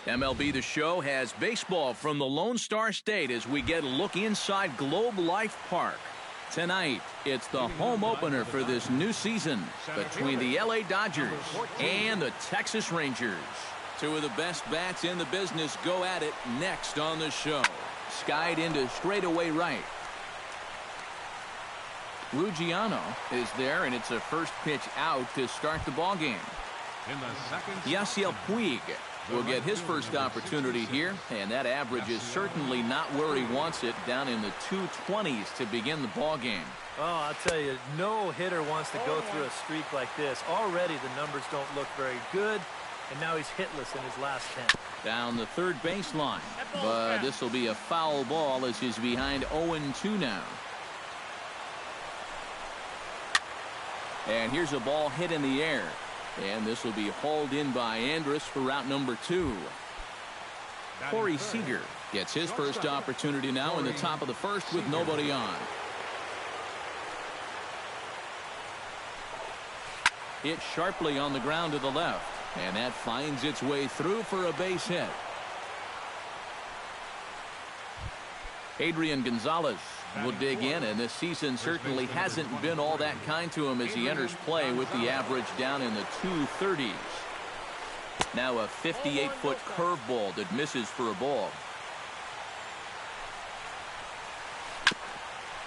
MLB The Show has baseball from the Lone Star State as we get a look inside Globe Life Park. Tonight, it's the home opener for this new season between the LA Dodgers and the Texas Rangers. Two of the best bats in the business go at it next on the show. Skied into straightaway right. Ruggiano is there, and it's a first pitch out to start the ball game. Yasiel Puig will get his first opportunity here, and that average is certainly not where he wants it, down in the 220s to begin the ball game. Oh, I'll tell you, no hitter wants to go through a streak like this. Already the numbers don't look very good, and now he's hitless in his last 10. Down the third baseline, but this will be a foul ball as he's behind 0-2 now. And here's a ball hit in the air. And this will be hauled in by Andrus for out number 2. Corey Seager gets his first opportunity now in the top of the first with nobody on. Hit sharply on the ground to the left. And that finds its way through for a base hit. Adrian Gonzalez will dig in, and this season certainly hasn't been all that kind to him as he enters play with the average down in the 230s. Now a 58-foot curveball that misses for a ball.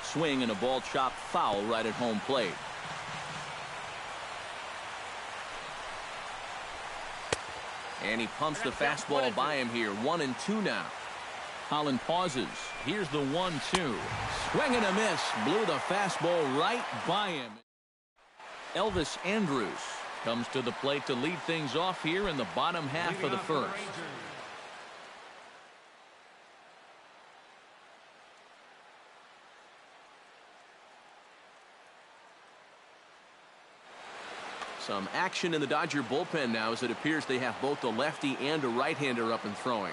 Swing and a ball chopped foul right at home plate. And he pumps the fastball by him here. 1-2 now. Holland pauses. Here's the 1-2. Swing and a miss. Blew the fastball right by him. Elvis Andrus comes to the plate to lead things off here in the bottom half of the first. Some action in the Dodger bullpen now as it appears they have both a lefty and a right-hander up and throwing.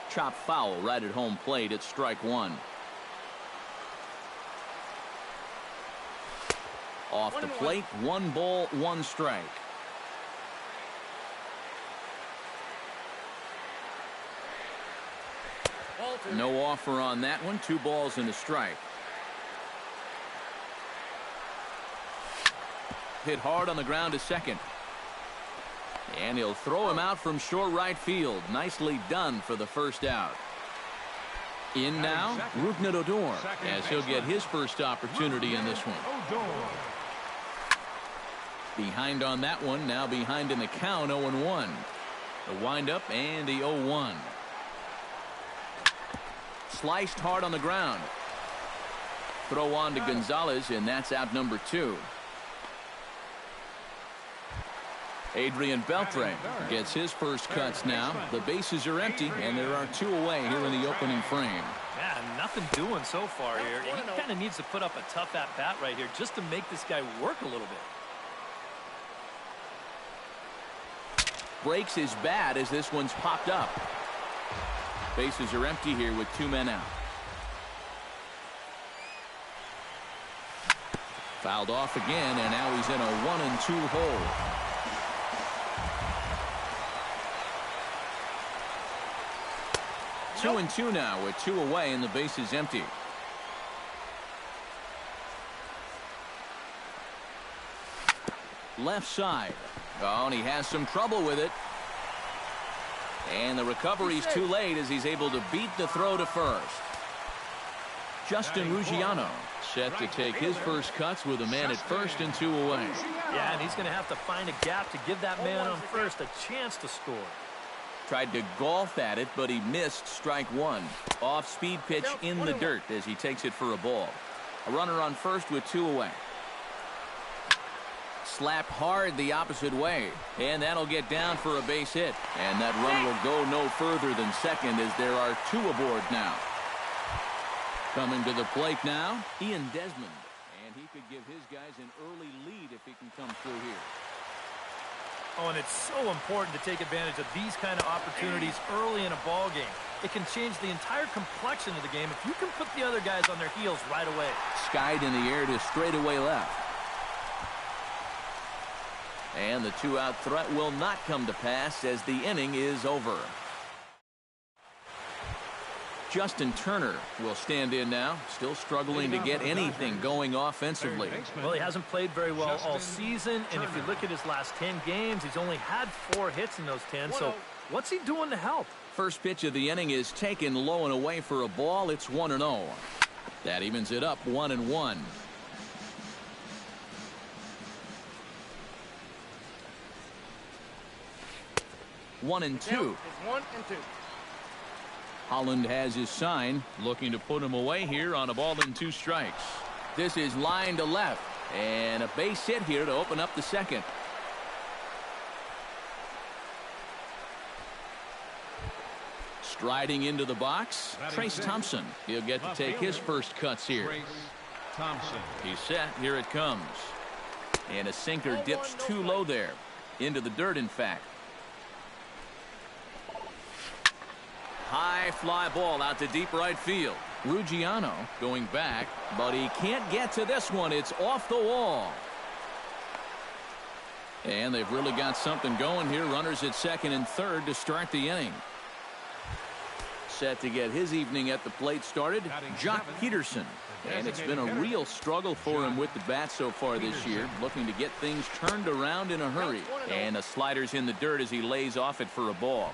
Chop foul right at home plate. It's strike one. Off the plate, 1 ball, 1 strike. No offer on that one. 2 balls and a strike. Hit hard on the ground to second. And he'll throw him out from short right field. Nicely done for the first out. In now, Rougned Odor, as he'll get his first opportunity in this one. Behind on that one, now behind in the count, 0-1. The windup and the 0-1. Sliced hard on the ground. Throw on to Gonzalez, and that's out number 2. Adrian Beltre gets his first cuts now. The bases are empty, and there are 2 away here in the opening frame. Yeah, nothing doing so far here. He kind of needs to put up a tough at-bat right here just to make this guy work a little bit. Breaks his bat as this one's popped up. Bases are empty here with 2 men out. Fouled off again, and now he's in a 1-2 hole. 2-2 now with 2 away and the base is empty. Left side. Oh, and he has some trouble with it. And the recovery's too late as he's able to beat the throw to first. Justin Ruggiano set to take his first cuts with a man at first and 2 away. Yeah, and he's going to have to find a gap to give that man on first a chance to score. Tried to golf at it, but he missed strike 1. Off-speed pitch in the dirt as he takes it for a ball. A runner on first with 2 away. Slapped hard the opposite way, and that'll get down for a base hit. And that run will go no further than second as there are 2 aboard now. Coming to the plate now, Ian Desmond. And he could give his guys an early lead if he can come through here. Oh, and it's so important to take advantage of these kind of opportunities early in a ball game. It can change the entire complexion of the game if you can put the other guys on their heels right away. Skied in the air to straightaway left. And the two-out threat will not come to pass as the inning is over. Justin Turner will stand in now, still struggling to get anything going offensively. Well, he hasn't played very well all season, and if you look at his last 10 games, he's only had 4 hits in those 10, so what's he doing to help? First pitch of the inning is taken low and away for a ball. It's 1-0. That evens it up 1-1. One and two. Holland has his sign, looking to put him away here on a ball and 2 strikes. This is line to left, and a base hit here to open up the second. Striding into the box, Trace Thompson. He'll get to take his first cuts here. He's set. Here it comes. And a sinker dips too low there. Into the dirt, in fact. High fly ball out to deep right field. Ruggiano going back, but he can't get to this one. It's off the wall. And they've really got something going here. Runners at second and third to start the inning. Set to get his evening at the plate started, Jock Peterson. And it's been a real struggle for him with the bat so far this year, looking to get things turned around in a hurry. And the slider's in the dirt as he lays off it for a ball.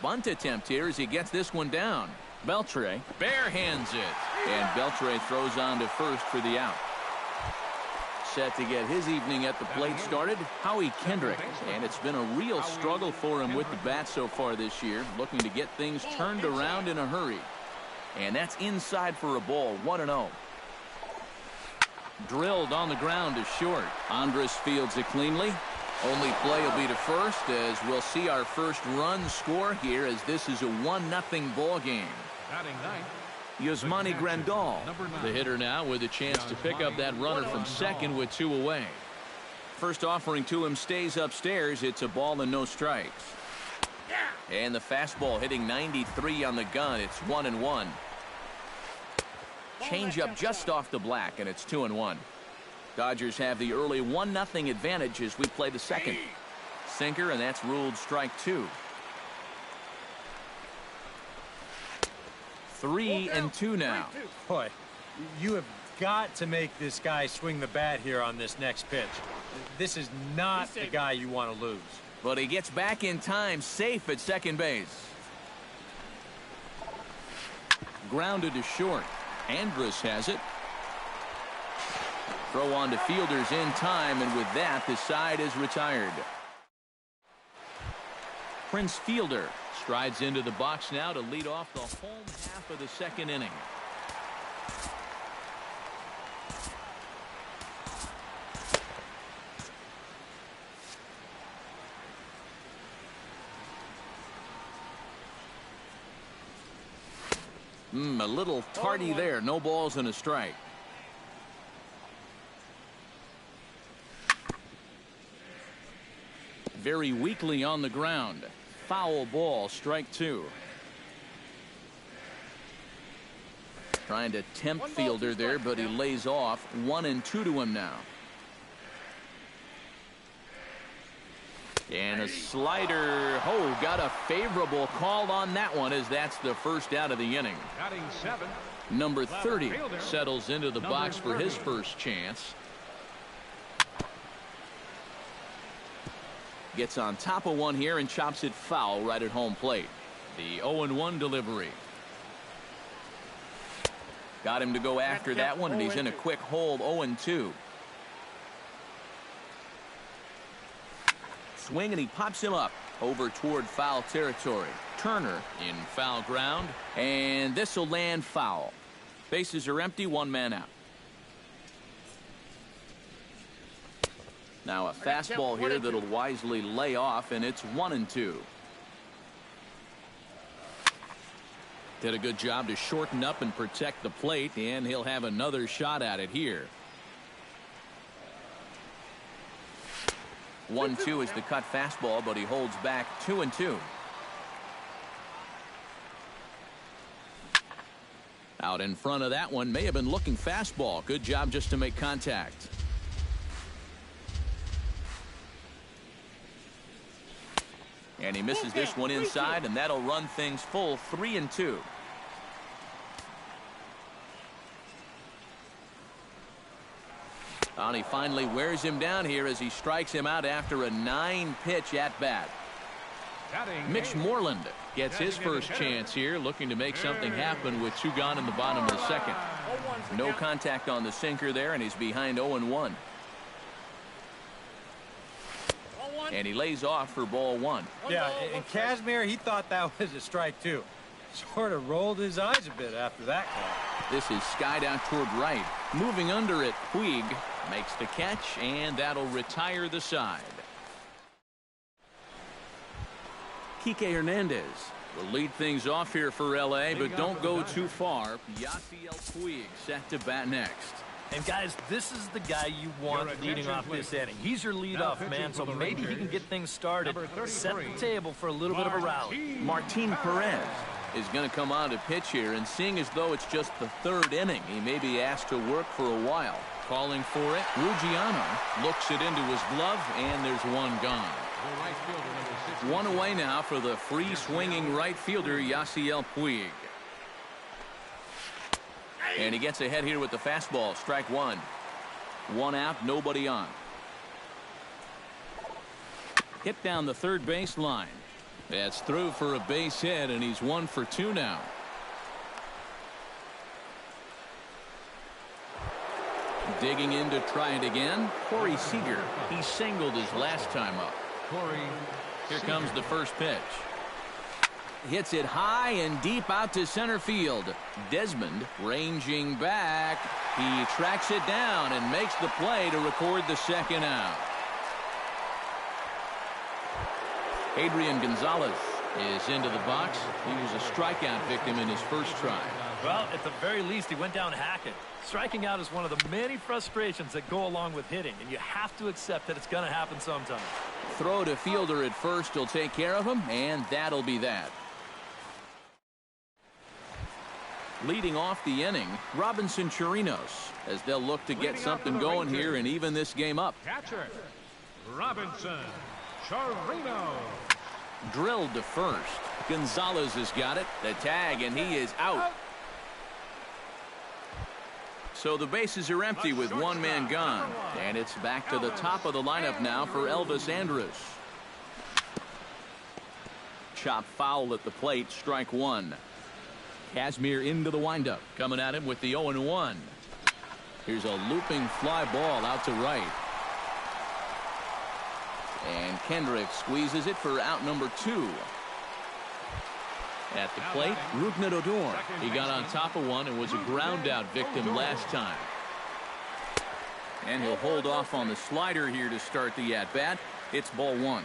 Bunt attempt here as he gets this one down. Beltre barehands it, and Beltre throws on to first for the out. Set to get his evening at the plate started, Howie Kendrick. And it's been a real struggle for him with the bat so far this year, looking to get things turned around in a hurry. And that's inside for a ball, 1-0. Drilled on the ground to short. Andrus fields it cleanly. Only play will be to first as we'll see our first run score here as this is a 1-0 ball game. Yasmani Grandal, the hitter now with a chance to pick up that runner from second with 2 away. First offering to him stays upstairs. It's a ball and no strikes. And the fastball hitting 93 on the gun. It's 1-1. Changeup just off the black, and it's 2-1. Dodgers have the early 1-0 advantage as we play the second. Sinker, and that's ruled strike 2. 3-2 now. Boy, you have got to make this guy swing the bat here on this next pitch. This is not the guy you want to lose. But he gets back in time, safe at second base. Grounded to short. Andrus has it. Throw on to fielders in time, and with that, the side is retired. Prince Fielder strides into the box now to lead off the home half of the second inning. A little tardy there. No balls and a strike. Very weakly on the ground. Foul ball, strike 2. Trying to tempt Fielder there, but he lays off. 1-2 to him now. And a slider. Oh, got a favorable call on that one as that's the first out of the inning. Number 30 settles into the box for his first chance. Gets on top of one here and chops it foul right at home plate. The 0-1 delivery. Got him to go after that one, and he's in a quick hold. 0-2. Swing, and he pops him up over toward foul territory. Turner in foul ground, and this will land foul. Bases are empty, 1 man out. Now a fastball here that'll wisely lay off, and it's 1-2. Did a good job to shorten up and protect the plate, and he'll have another shot at it here. 1-2 is the cut fastball, but he holds back. 2-2. Out in front of that one, may have been looking fastball. Good job just to make contact. And he misses this one inside, and that'll run things full 3-2. And he finally wears him down here as he strikes him out after a 9-pitch at-bat. Mitch Moreland gets his first chance here, looking to make something happen with 2 gone in the bottom of the second. No contact on the sinker there, and he's behind 0-1. And he lays off for ball 1. Yeah, and Kazmir, he thought that was a strike, too. Sort of rolled his eyes a bit after that call. This is skied out toward right. Moving under it, Puig makes the catch, and that'll retire the side. Kike Hernandez will lead things off here for L.A., but don't go too far. Yasiel Puig set to bat next. And, guys, this is the guy you want leading off this inning. He's your leadoff man, so maybe he can get things started, set the table for a little bit of a rally. Martin Perez is going to come on to pitch here, and seeing as though it's just the 3rd inning, he may be asked to work for a while. Calling for it, Ruggiano looks it into his glove, and there's 1 gone. 1 away now for the free swinging right fielder, Yasiel Puig. And he gets ahead here with the fastball. Strike 1. 1 out, nobody on. Hit down the third base line. That's through for a base hit, and he's 1 for 2 now. Digging in to try it again, Corey Seager. He singled his last time up. Here comes the first pitch. Hits it high and deep out to center field. Desmond ranging back. He tracks it down and makes the play to record the 2nd out. Adrian Gonzalez is into the box. He was a strikeout victim in his first try. Well, at the very least, he went down hacking. Striking out is one of the many frustrations that go along with hitting, and you have to accept that it's going to happen sometime. Throw to fielder at first will take care of him, and that'll be that. Leading off the inning, Robinson Chirinos, as they'll look to get something going here and even this game up. Catcher, Robinson Chirinos. Drilled to first. Gonzalez has got it. The tag, and he is out. So the bases are empty with 1 man gone. And it's back to the top of the lineup now for Elvis Andrus. Chop foul at the plate. Strike 1. Kazmir into the windup. Coming at him with the 0-1. Here's a looping fly ball out to right. And Kendrick squeezes it for out number 2. At the plate, Rougned Odor. He got on top of one and was a ground out victim last time. And he'll hold off on the slider here to start the at-bat. It's ball 1.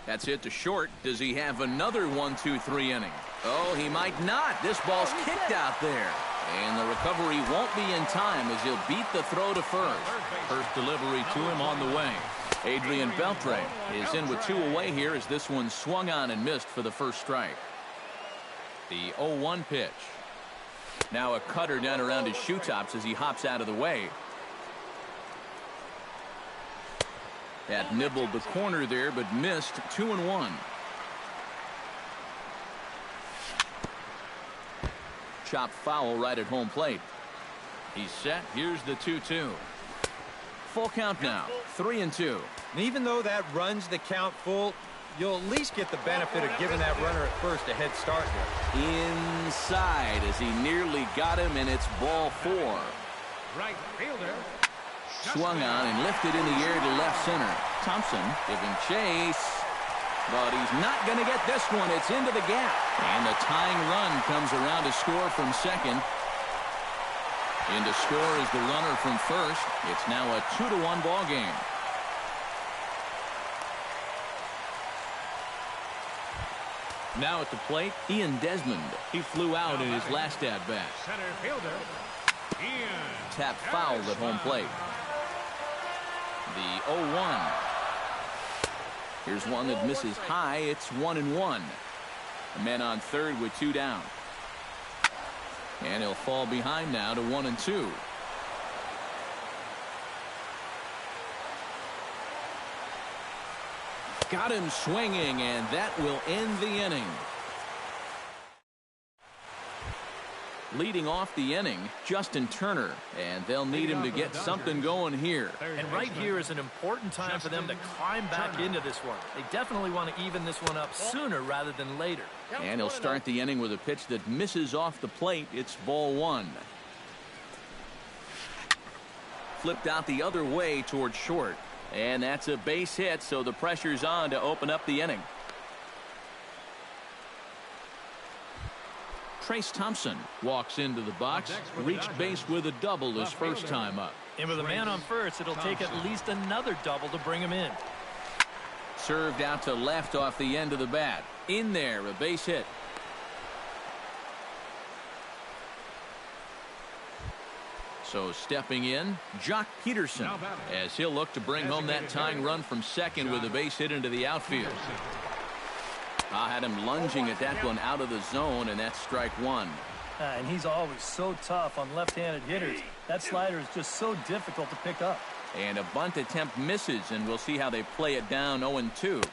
That's hit to short. Does he have another 1-2-3 inning? Oh, he might not. This ball's kicked out there. And the recovery won't be in time as he'll beat the throw to first. First delivery to him on the way. Adrian Beltre is in with 2 away here as this one swung on and missed for the first strike. The 0-1 pitch. Now a cutter down around his shoe tops as he hops out of the way. That nibbled the corner there, but missed. 2-1. Chop foul right at home plate. He's set. Here's the 2-2. Full count now. 3-2. And even though that runs the count full, you'll at least get the benefit of giving that runner at first a head start here. Inside as he nearly got him, and it's ball 4. Right fielder. Swung on and lifted in the air to left center. Thompson giving chase. But he's not going to get this one. It's into the gap. And the tying run comes around to score from second. In to score is the runner from first. It's now a 2-1 ball game. Now at the plate, Ian Desmond. He flew out in his last at-bat. Center fielder, Ian. Tap foul at home plate. The 0-1. Here's one that misses high. It's 1-1. A man on third with 2 down. And he'll fall behind now to 1-2. Got him swinging, and that will end the inning. Leading off the inning, Justin Turner, and they'll need him to get something going here. And right here is an important time for them to climb back into this one. They definitely want to even this one up sooner rather than later. And he'll start the inning with a pitch that misses off the plate. It's ball one. Flipped out the other way towards short. And that's a base hit, so the pressure's on to open up the inning. Trace Thompson walks into the box, reached base with a double his first time up. And with a man on first, it'll take at least another double to bring him in. Served out to left off the end of the bat. In there, a base hit. So stepping in, Jock Peterson, as he'll look to bring home that tying run from second with a base hit into the outfield. I had him lunging at that one out of the zone, and that's strike one. And he's always so tough on left-handed hitters. That slider is just so difficult to pick up. And a bunt attempt misses, and we'll see how they play it down 0-2.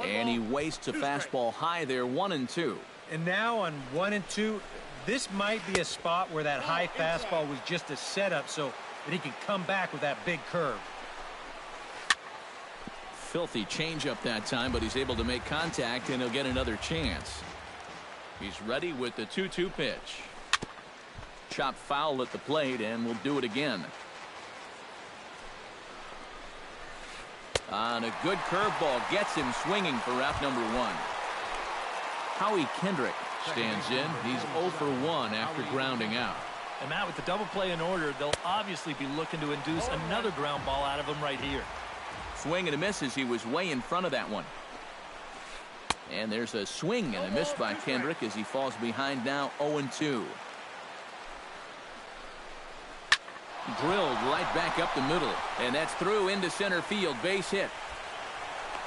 And he wastes a fastball high there, 1-2. And now on 1-2, this might be a spot where that high fastball was just a setup so that he can come back with that big curve. Filthy changeup that time, but he's able to make contact, and he'll get another chance. He's ready with the 2-2 pitch. Chop foul at the plate, and we'll do it again. On a good curveball, gets him swinging for route number one. Howie Kendrick stands in. He's 0 for 1 after grounding out. And Matt, with the double play in order, they'll obviously be looking to induce another ground ball out of him right here. Swing and a miss as he was way in front of that one. And there's a swing and a miss by Kendrick as he falls behind now 0-2. Drilled right back up the middle, and that's through into center field, base hit.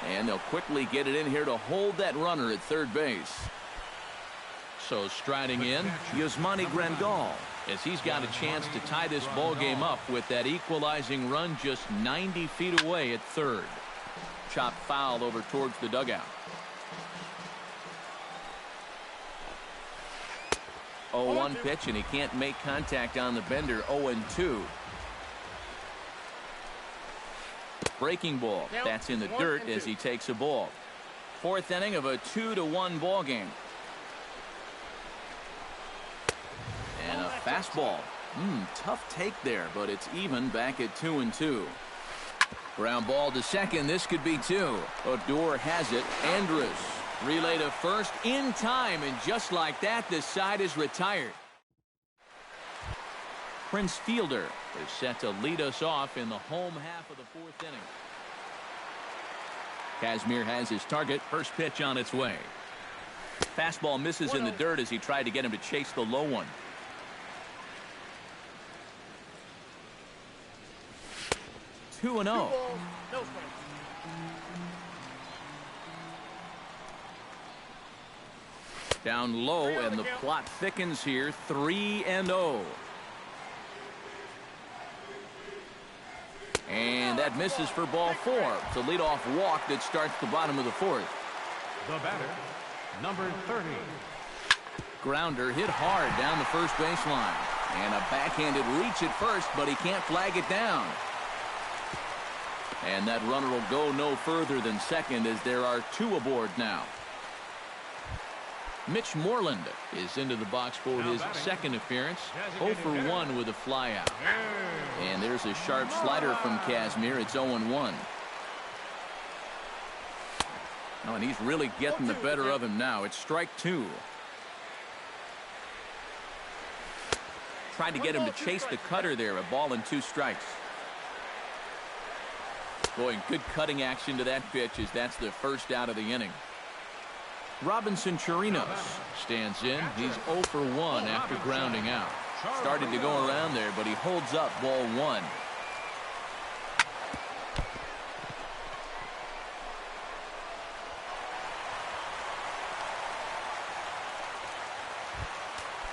And they'll quickly get it in here to hold that runner at third base. So striding in, Yasmani Grandal, as he's got a chance to tie this ball game up with that equalizing run just 90 feet away at third. Chopped foul over towards the dugout. 0-1 pitch, and he can't make contact on the bender. 0-2. Breaking ball. That's in the dirt as he takes a ball. Fourth inning of a 2-1 ball game. And a fastball. Tough take there, but it's even back at 2-2. Ground ball to second. This could be two. Odor has it. Andrus relay to first in time, and just like that, the side is retired. Prince Fielder is set to lead us off in the home half of the fourth inning. Kazmir has his target. First pitch on its way. Fastball misses in the dirt as he tried to get him to chase the low one. 2-0. Down low, and the plot thickens here. 3-0. And that misses for ball four. It's a leadoff walk that starts the bottom of the fourth. The batter, number 30. Grounder hit hard down the first baseline. And a backhanded reach at first, but he can't flag it down. And that runner will go no further than second as there are two aboard now. Mitch Moreland is into the box for his second appearance. 0 for 1 with a flyout. And there's a sharp slider from Kazmir. It's 0-1. Oh, and he's really getting the better of him now. It's strike two. Tried to get him to chase the cutter there. A ball and 2 strikes. Boy, good cutting action to that pitch as that's the first out of the inning. Robinson Chirinos stands in. He's 0 for 1 after grounding out. Started to go around there, but he holds up ball one.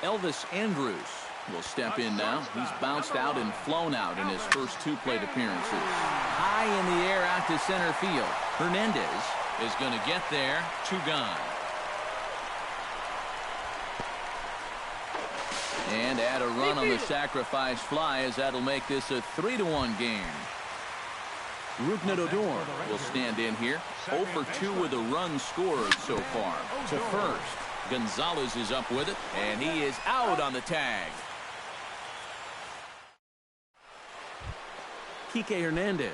Elvis Andrus will step in now. He's bounced out and flown out in his first 2 plate appearances. High in the air out to center field. Hernandez is going to get there. 2 gone. And add a run on the sacrifice fly, as that'll make this a 3-1 game. Ruknet Odor will stand in here. 0 for 2 with a run scored so far. To first, Gonzalez is up with it, and he is out on the tag. Kike Hernandez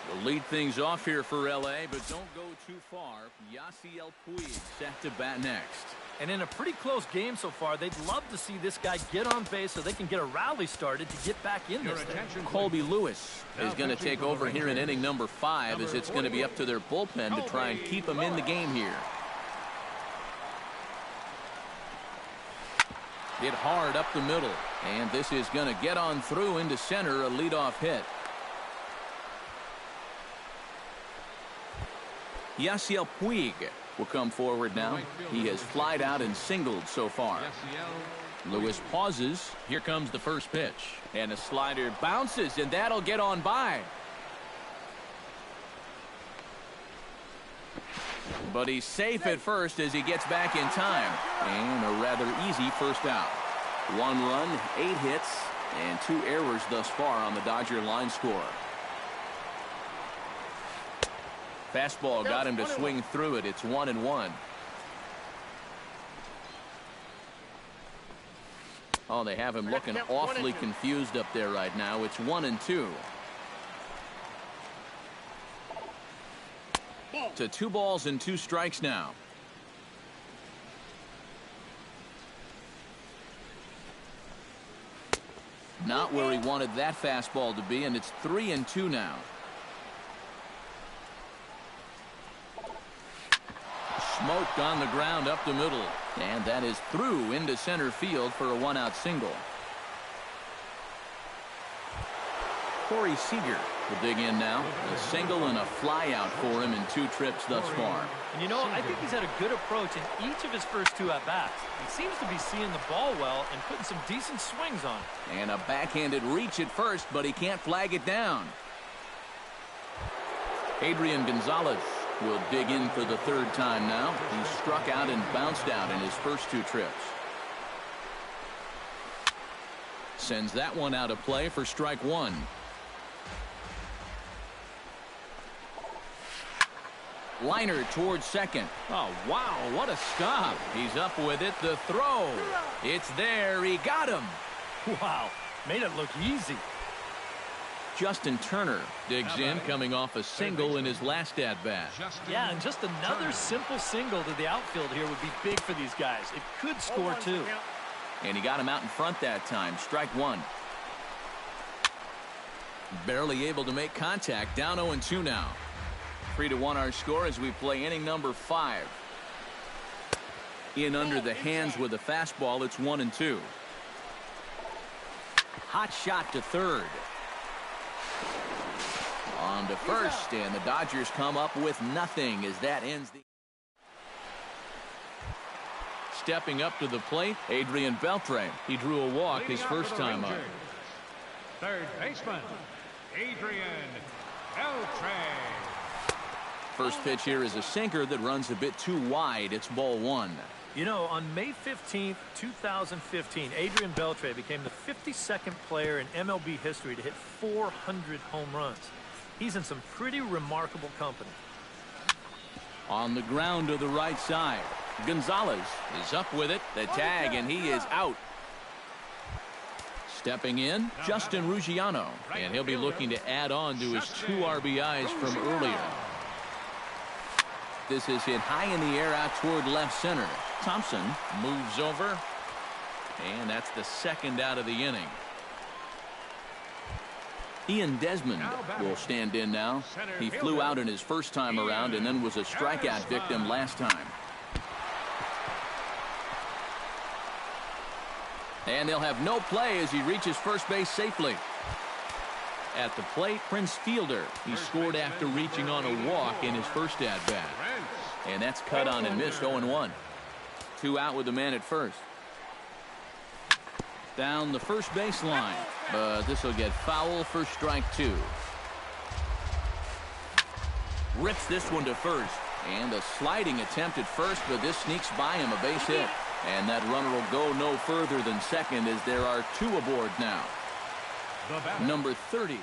will lead things off here for L.A., but don't go too far. Yasiel Puig set to bat next. And in a pretty close game so far, they'd love to see this guy get on base so they can get a rally started to get back in this thing. Colby Lewis is going to take over here in inning number 5, as it's going to be up to their bullpen to try and keep him in the game here. Hit hard up the middle, and this is going to get on through into center, a leadoff hit. Yasiel Puig will come forward now. He has flied out and singled so far. Lewis pauses. Here comes the first pitch. And a slider bounces, and that'll get on by. But he's safe at first as he gets back in time. And a rather easy first out. 1 run, 8 hits, and 2 errors thus far on the Dodger line score. Fastball got him to swing through it. It's 1-1. Oh, they have him looking awfully confused up there right now. It's 1-2. To 2 balls and 2 strikes now. Not where he wanted that fastball to be, and it's 3-2 now. Smoked on the ground up the middle, and that is through into center field for a 1-out single. Corey Seager will dig in now. A single and a fly out for him in 2 trips thus far. And you know, I think he's had a good approach in each of his first 2 at-bats. He seems to be seeing the ball well and putting some decent swings on it. And a backhanded reach at first, but he can't flag it down. Adrian Gonzalez will dig in for the 3rd time now. He struck out and bounced out in his first 2 trips. Sends that one out of play for strike 1. Liner towards second. Oh, wow, what a stop. He's up with it. The throw. It's there. He got him. Wow, made it look easy. Justin Turner digs in, coming off a single in his last at-bat. Yeah, and just another simple single to the outfield here would be big for these guys. It could score 2. And he got him out in front that time. Strike 1. Barely able to make contact. Down 0-2 now. 3-1 our score as we play inning number 5. In under the hands with a fastball. It's 1-2. Hot shot to third. On to first, and the Dodgers come up with nothing as that ends the... Stepping up to the plate, Adrian Beltre. He drew a walk his first time up. Third baseman, Adrian Beltre. First pitch here is a sinker that runs a bit too wide. It's ball 1. You know, on May 15th, 2015, Adrian Beltre became the 52nd player in MLB history to hit 400 home runs. He's in some pretty remarkable company. On the ground to the right side. Gonzalez is up with it. The tag, and he is out. Stepping in, Justin Ruggiano. And he'll be looking to add on to his 2 RBIs from earlier. This is hit high in the air out toward left center. Thompson moves over. And that's the 2nd out of the inning. Ian Desmond will stand in now. He flew out in his first time around and then was a strikeout victim last time. And they'll have no play as he reaches first base safely. At the plate, Prince Fielder. He scored after reaching on a walk in his first at-bat. And that's cut on and missed. 0-1. 2 out with the man at first. Down the first baseline, but this will get foul for strike 2. Rips this one to first. And a sliding attempt at first, but this sneaks by him, a base hit. And that runner will go no further than second as there are two aboard now. Number 30 digs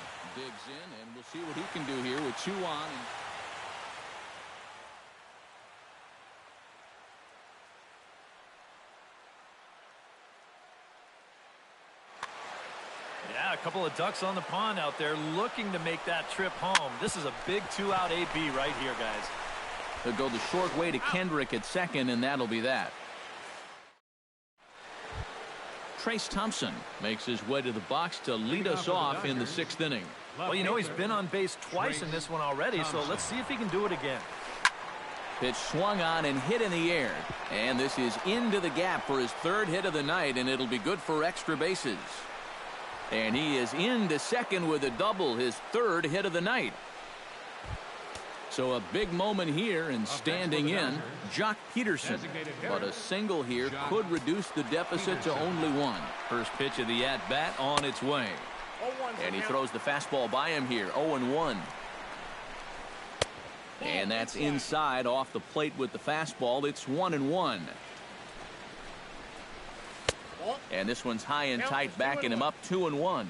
in, and we'll see what he can do here with two on. Yeah, a couple of ducks on the pond out there looking to make that trip home. This is a big two-out AB right here, guys. They'll go the short way to Kendrick at second, and that'll be that. Trace Thompson makes his way to the box to lead us off in the 6th inning. Well, you know, he's been on base twice in this one already, so let's see if he can do it again. Pitch swung on and hit in the air. And this is into the gap for his 3rd hit of the night, and it'll be good for extra bases. And he is into second with a double, his 3rd hit of the night. So a big moment here, and standing in, Jock Peterson. But a single here could reduce the deficit to only 1. First pitch of the at-bat on its way. And he throws the fastball by him here, 0-1. And that's inside off the plate with the fastball. It's 1-1. And this one's high and tight, backing him up, 2-1.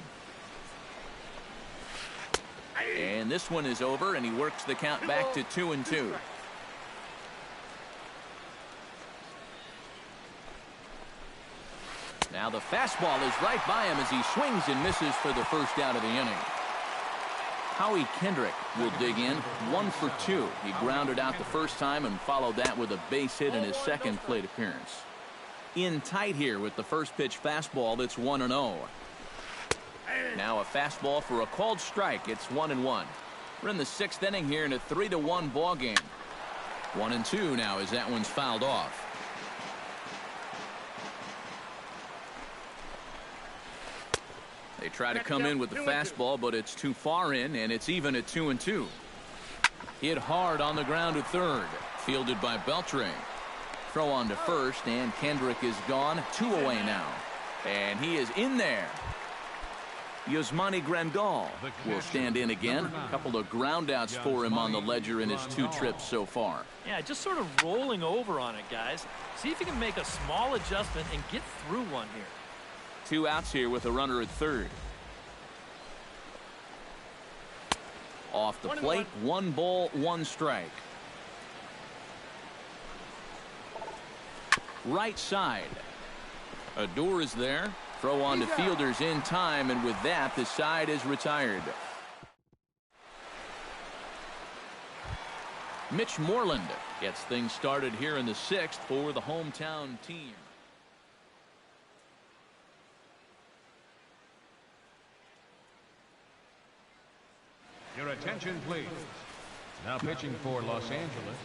And this one is over, and he works the count back to 2-2. Now the fastball is right by him as he swings and misses for the first out of the inning. Howie Kendrick will dig in, 1 for 2. He grounded out the first time and followed that with a base hit in his 2nd plate appearance. In tight here with the first pitch fastball. It's 1-0. Now a fastball for a called strike. It's 1-1. We're in the 6th inning here in a 3-1 ball game. 1-2 now as that one's fouled off. They try to come in with the fastball, but it's too far in, and it's even at 2-2. Hit hard on the ground at third. Fielded by Beltre. Throw on to first, and Kendrick is gone. 2 away now. And he is in there. Yasmani Grandal will stand in again. A couple of groundouts for him on the ledger in his 2 trips so far. Yeah, just sort of rolling over on it, guys. See if you can make a small adjustment and get through one here. 2 outs here with a runner at third. Off the plate, 1 ball, 1 strike. Right side. Adore is there. Throw on to fielders in time, and with that, the side is retired. Mitch Moreland gets things started here in the 6th for the hometown team. Your attention, please. Now pitching for Los Angeles.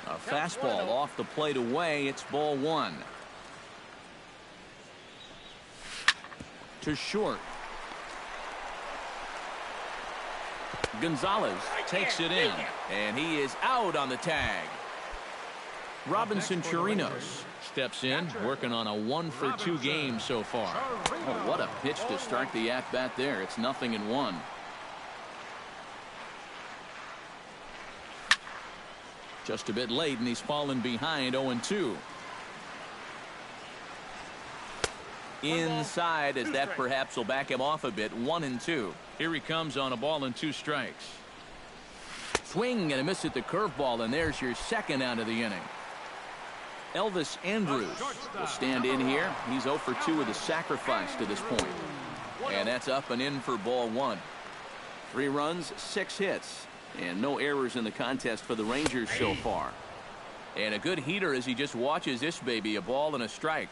A fastball off the plate away. It's ball 1. To short. Gonzalez takes it in, and he is out on the tag. Robinson Chirinos steps in, working on a 1 for 2 game so far. Oh, what a pitch to start the at-bat there. It's 0-1. Just a bit late, and he's fallen behind 0-2. Inside, as that perhaps will back him off a bit. 1-2. Here he comes on a ball and 2 strikes. Swing and a miss at the curveball, and there's your 2nd out of the inning. Elvis Andrews will stand in here. He's 0 for 2 with a sacrifice to this point. And that's up and in for ball 1. 3 runs, 6 hits, and no errors in the contest for the Rangers so far. And a good heater as he just watches this baby, a ball and a strike.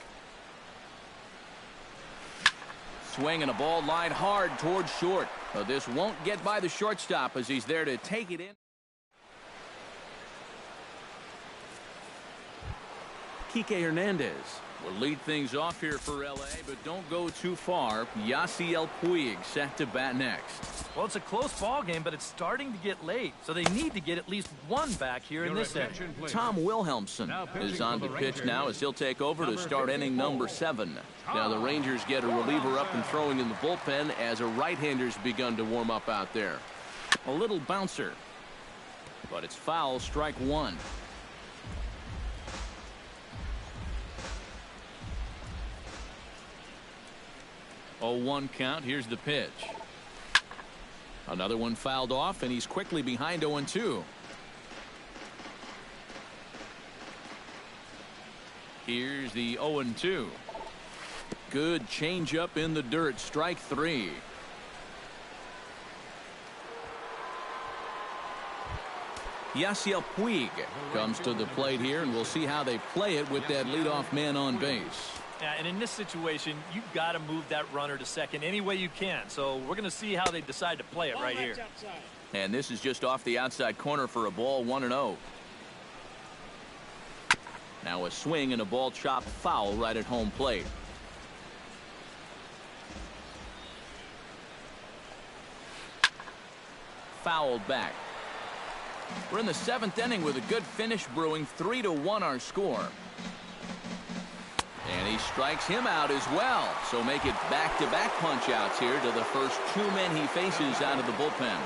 Swing and a ball lined hard towards short. This won't get by the shortstop as he's there to take it in. Kike Hernandez We'll lead things off here for LA, but don't go too far. Yasiel Puig set to bat next. Well, it's a close ball game, but it's starting to get late, so they need to get at least one back here in this inning. Tom Wilhelmson is on to pitch now as he'll take over to start inning number 7. Now the Rangers get a reliever up and throwing in the bullpen as a right-hander's begun to warm up out there. A little bouncer, but it's foul, strike 1. Oh, 1 count. Here's the pitch. Another one fouled off, and he's quickly behind 0-2. Here's the 0-2. Good changeup in the dirt. Strike 3. Yasiel Puig comes to the plate here, and we'll see how they play it with that leadoff man on base. Yeah, and in this situation, you've got to move that runner to second any way you can. So we're going to see how they decide to play it right here. And this is just off the outside corner for a ball, 1-0. Now a swing and a ball chopped foul right at home plate. Fouled back. We're in the 7th inning with a good finish brewing. 3-1 our score. And he strikes him out as well. So make it back-to-back punch-outs here to the first 2 men he faces out of the bullpen.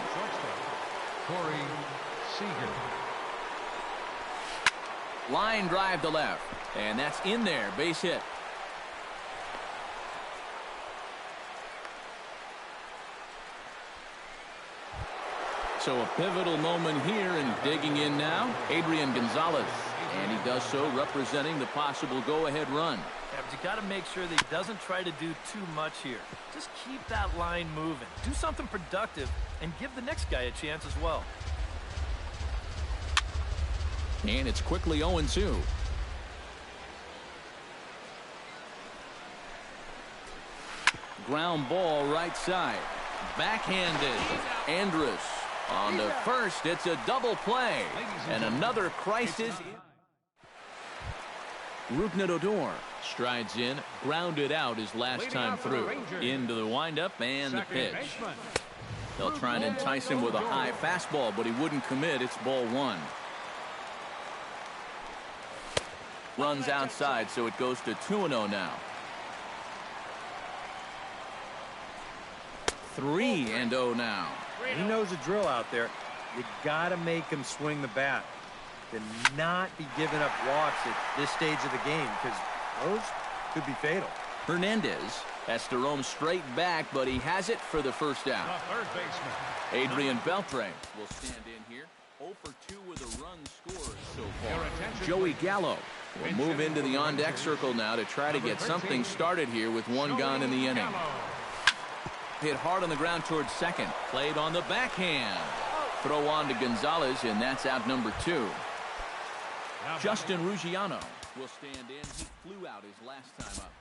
Corey Seager. Line drive to left. And that's in there. Base hit. So a pivotal moment here, and digging in now, Adrian Gonzalez. And he does so representing the possible go-ahead run. Yeah, but you got to make sure that he doesn't try to do too much here. Just keep that line moving. Do something productive and give the next guy a chance as well. And it's quickly 0-2. Ground ball right side. Backhanded. Andrus on the first. It's a double play. And another crisis. Rougned Odor strides in, grounded out his last time through. Into the windup and the pitch. They'll try and entice him with a high fastball, but he wouldn't commit. It's ball 1. Runs outside, so it goes to 2-0 now. 3-0 now. He knows the drill out there. You got to make him swing the bat. To not be giving up walks at this stage of the game, because those could be fatal. Hernandez has to roam straight back, but he has it for the first out. Adrian Beltre will stand in here. 0 for 2 with a run scored so far. Joey Gallo will move into the on-deck circle now to try to get something started here with 1 gone in the inning. Hit hard on the ground towards second. Played on the backhand. Throw on to Gonzalez, and that's out number 2. Justin Ruggiano will stand in. He flew out his last time up.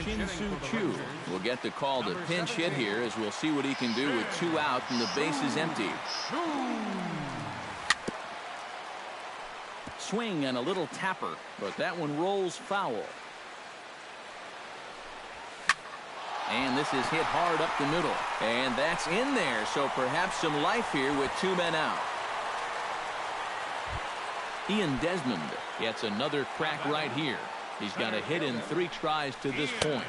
Shin-Soo Choo will get the call to pinch hit here, as we'll see what he can do with 2 out and the base is empty. Swing and a little tapper, but that one rolls foul. And this is hit hard up the middle. And that's in there, so perhaps some life here with 2 men out. Ian Desmond gets another crack right here. He's got a hit in 3 tries to this point.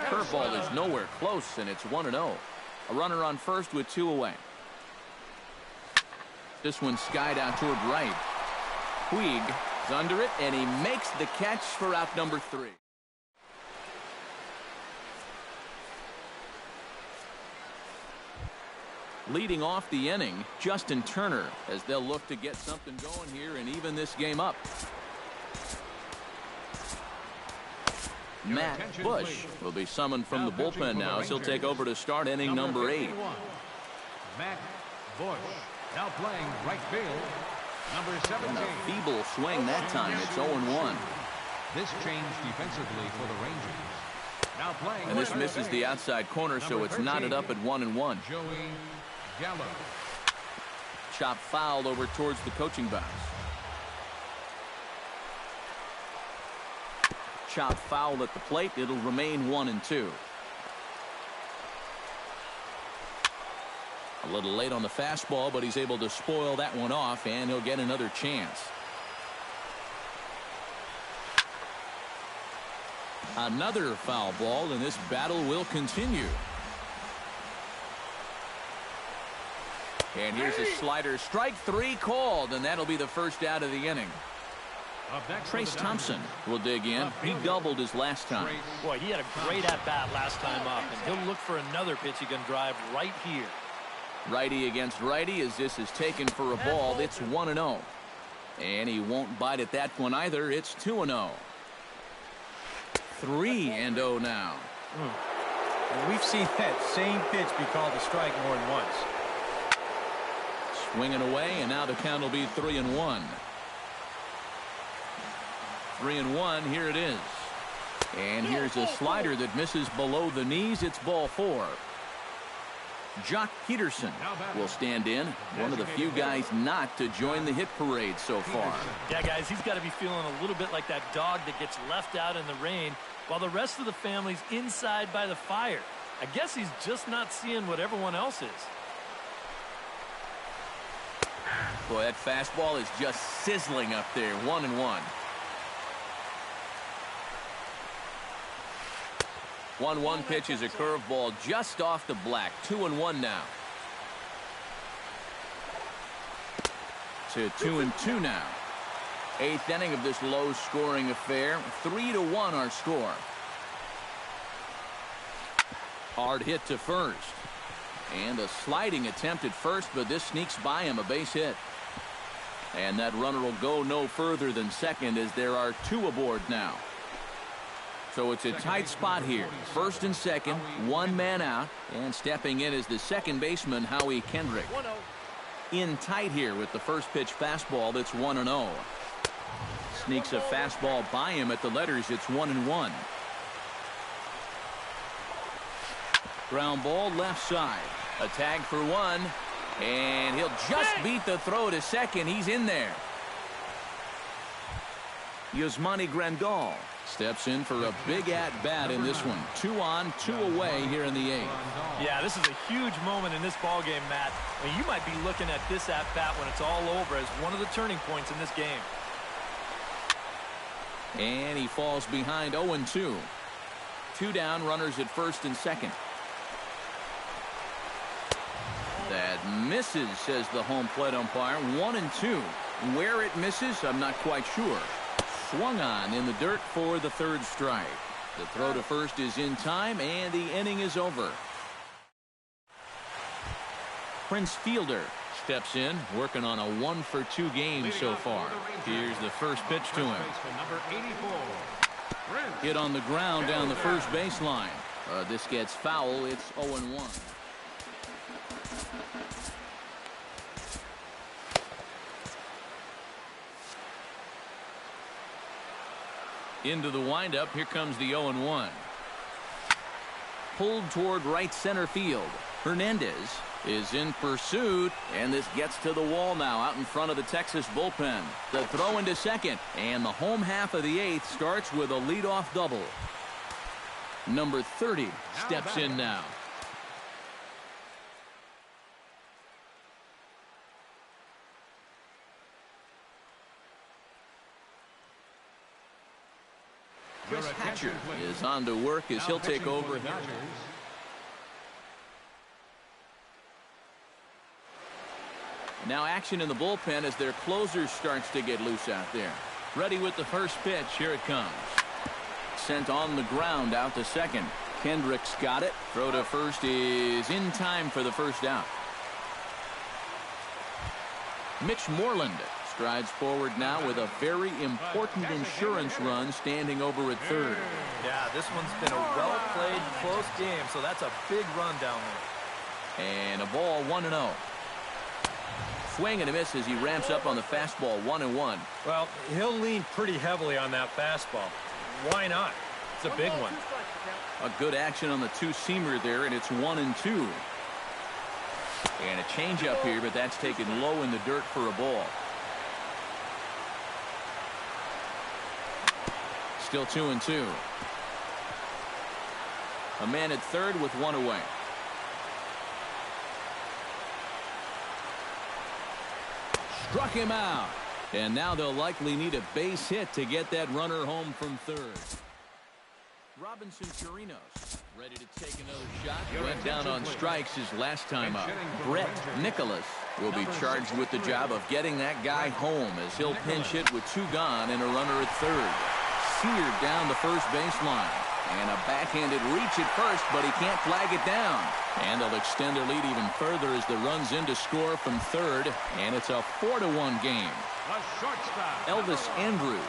Curveball is nowhere close, and it's 1-0. A runner on first with 2 away. This one skied out toward right. Puig is under it, and he makes the catch for out number 3. Leading off the inning, Justin Turner, as they'll look to get something going here and even this game up. Matt Bush will be summoned from the bullpen now as he'll take over to start inning number 8. Matt Bush now playing right field. Number 17. And a feeble swing that time. It's 0-1. This change defensively for the Rangers. Now playing. And this misses the outside corner, so it's knotted up at 1-1. Joey Gallo. Chop fouled over towards the coaching box. chop foul at the plate. It'll remain 1-2. A little late on the fastball, but he's able to spoil that one off, and he'll get another chance. Another foul ball, and this battle will continue. And here's a slider. Strike 3 called, and that'll be the first out of the inning. Trace Thompson will dig in. He doubled his last time. Boy, he had a great at-bat last time up, and he'll look for another pitch he can drive right here. Righty against righty as this is taken for a ball. It's 1-0. And he won't bite at that one either. It's 2-0. 3-0 now. And we've seen that same pitch be called a strike more than once. Swinging away, and now the count will be 3-1. 3-1, here it is. And here's a slider that misses below the knees. It's ball 4. Jock Peterson will stand in. One of the few guys not to join the hit parade so far. Yeah, guys, he's got to be feeling a little bit like that dog that gets left out in the rain while the rest of the family's inside by the fire. I guess he's just not seeing what everyone else is. Boy, that fastball is just sizzling up there. 1-1. 1-1 pitch is a curveball just off the black. 2-1 now. To 2-2 now. 8th inning of this low-scoring affair. 3-1 our score. Hard hit to first. And a sliding attempt at first, but this sneaks by him, a base hit. And that runner will go no further than second as there are 2 aboard now. So it's a tight spot here. First and second, 1 man out, and stepping in is the second baseman, Howie Kendrick. In tight here with the first pitch fastball. That's 1-0. Sneaks a fastball by him at the letters. It's 1-1. Ground ball left side. A tag for 1, and he'll just beat the throw to second. He's in there. Yasmani Grandal steps in for a big at-bat in this one. 2 on, 2 away here in the 8th. Yeah, this is a huge moment in this ballgame, Matt. I mean, you might be looking at this at-bat when it's all over as one of the turning points in this game. And he falls behind 0-2. 2 down, runners at first and second. That misses, says the home plate umpire. 1-2. Where it misses, I'm not quite sure. Swung on in the dirt for the 3rd strike. The throw to first is in time, and the inning is over. Prince Fielder steps in, working on a 1-for-2 game so far. Here's the first pitch to him. Hit on the ground down the first baseline. This gets foul. It's 0-1. Into the windup. Here comes the 0-1. Pulled toward right center field. Hernandez is in pursuit, and this gets to the wall now out in front of the Texas bullpen. The throw into second, and the home half of the 8th starts with a leadoff double. Number 30 steps in now. Chris Hatcher is on to work as he'll take over here. Now action in the bullpen as their closer starts to get loose out there. Ready with the first pitch. Here it comes. Sent on the ground out to second. Kendrick's got it. Throw to first is in time for the first out. Mitch Moreland strides forward now with a very important insurance run standing over at third. Yeah, this one's been a well-played, close game, so that's a big run down there. And a ball 1-0. Swing and a miss as he ramps up on the fastball. 1-1. Well, he'll lean pretty heavily on that fastball. Why not? It's a big one. A good action on the 2-seamer there, and it's 1-2. And a changeup here, but that's taken low in the dirt for a ball. Still 2-2. A man at third with one away. Struck him out. And now they'll likely need a base hit to get that runner home from third. Robinson Chirinos ready to take another shot. Went down on strikes his last time up. Brett Nicholas will be charged with the job of getting that guy home as he'll pinch hit with 2 gone and a runner at third. Seared down the first baseline. And a backhanded reach at first, but he can't flag it down. And they'll extend their lead even further as the run's in to score from third. And it's a 4-1 game. Elvis Andrews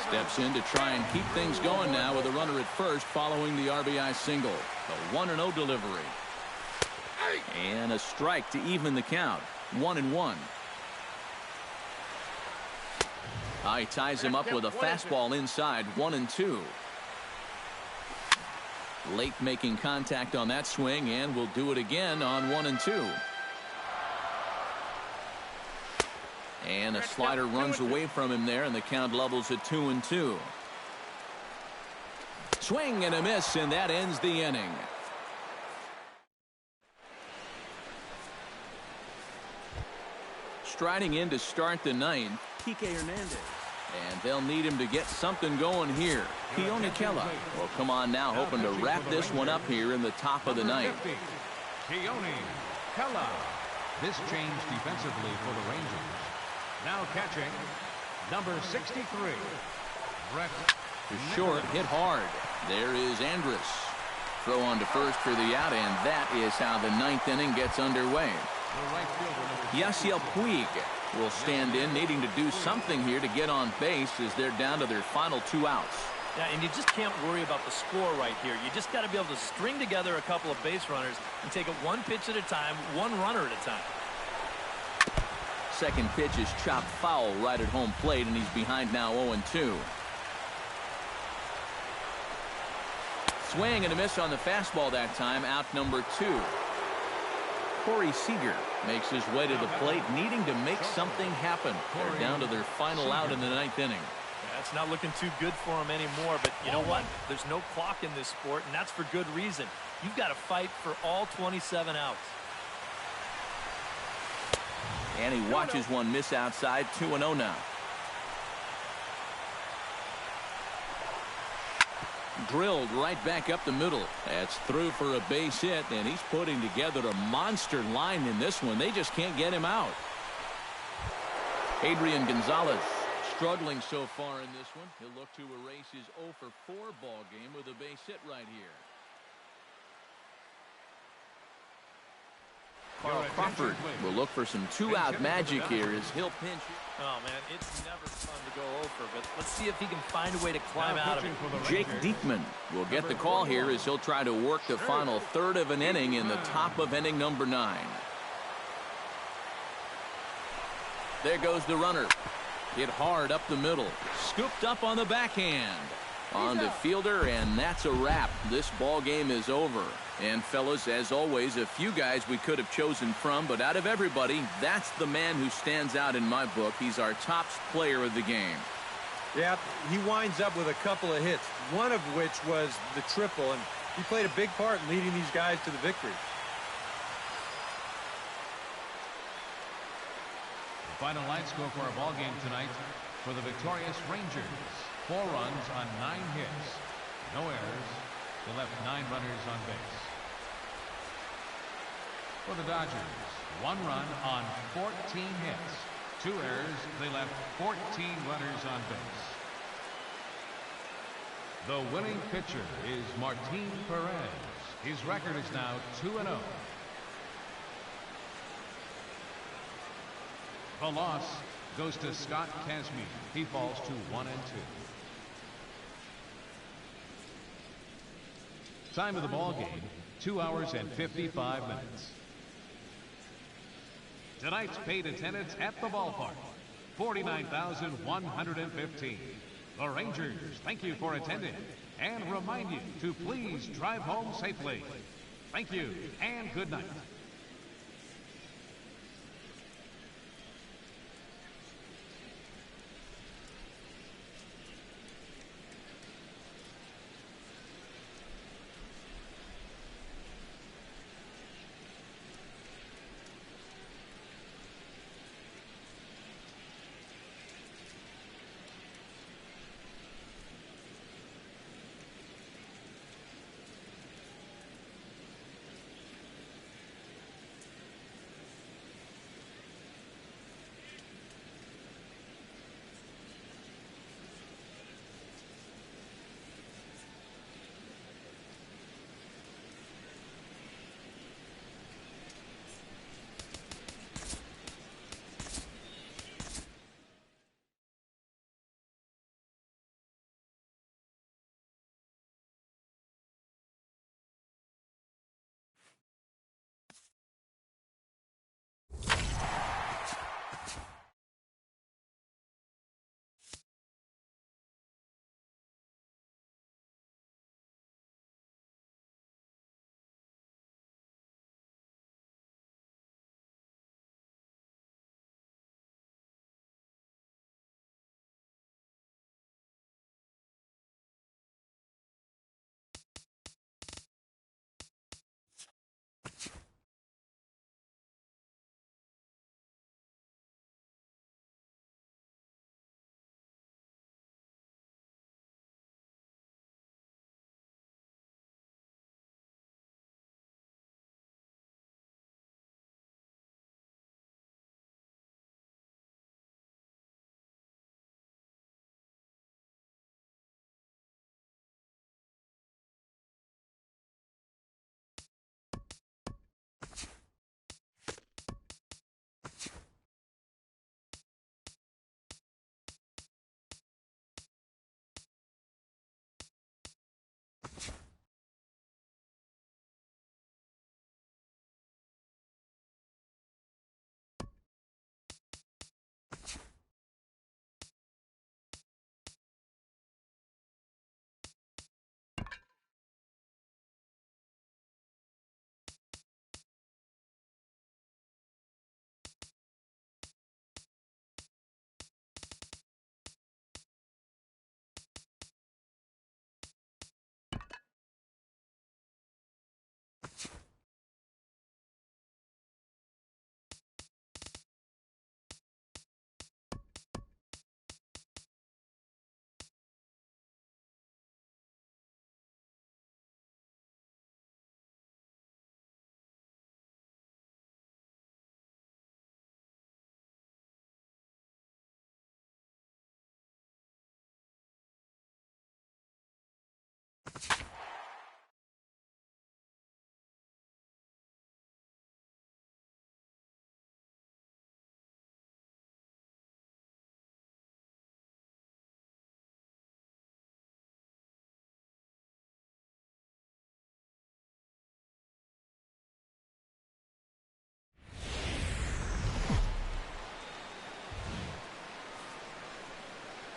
steps in to try and keep things going now with a runner at first following the RBI single. A 1-0 delivery. And a strike to even the count. 1-1. He ties him up with a fastball inside. 1-2. Late making contact on that swing, and will do it again on 1-2. And a slider runs away from him there, and the count levels at 2-2. Swing and a miss, and that ends the inning. Striding in to start the ninth, Kike Hernandez. And they'll need him to get something going here. Keone Kela will come on now, hoping to wrap this one up here in the top of the ninth. Keone Kela. This change defensively for the Rangers. Now catching, number 63. Brett. Short, hit hard. There is Andrus. Throw on to first for the out, and that is how the ninth inning gets underway. Yasiel Puig will stand in, needing to do something here to get on base as they're down to their final 2 outs. Yeah, and you just can't worry about the score right here. You just got to be able to string together a couple of base runners and take it 1 pitch at a time, 1 runner at a time. Second pitch is chopped foul right at home plate, and he's behind now 0-2. Swing and a miss on the fastball that time, out number 2. Corey Seager makes his way to the plate, needing to make something happen. They're down to their final out in the ninth inning. Yeah, it's not looking too good for him anymore, but you know what? There's no clock in this sport, and that's for good reason. You've got to fight for all 27 outs. And he watches one miss outside. 2-0 now. Drilled right back up the middle. That's through for a base hit, and he's putting together a monster line in this one. They just can't get him out. Adrian Gonzalez struggling so far in this one. He'll look to erase his 0-for-4 ball game with a base hit right here. Carl Crawford will look for some 2-out magic here as he'll pinch. Oh, man, it's never fun to go over, but let's see if he can find a way to climb out of it. Jake Diekman will get the call here as he'll try to work the final third of an inning in the top of inning number 9. There goes the runner. Hit hard up the middle. Scooped up on the backhand. On the fielder, and that's a wrap. This ball game is over. And fellas, as always, a few guys we could have chosen from, but out of everybody, that's the man who stands out in my book. He's our top player of the game. Yeah, he winds up with a couple of hits, one of which was the triple, and he played a big part in leading these guys to the victory. The final line score for our ball game tonight for the victorious Rangers. 4 runs on 9 hits. No errors. They left 9 runners on base. For the Dodgers, 1 run on 14 hits. 2 errors. They left 14 runners on base. The winning pitcher is Martin Perez. His record is now 2-0. The loss goes to Scott Kazmir. He falls to 1-2. Time of the ball game, 2 hours and 55 minutes. Tonight's paid attendance at the ballpark, 49,115. The Rangers thank you for attending and remind you to please drive home safely. Thank you and good night.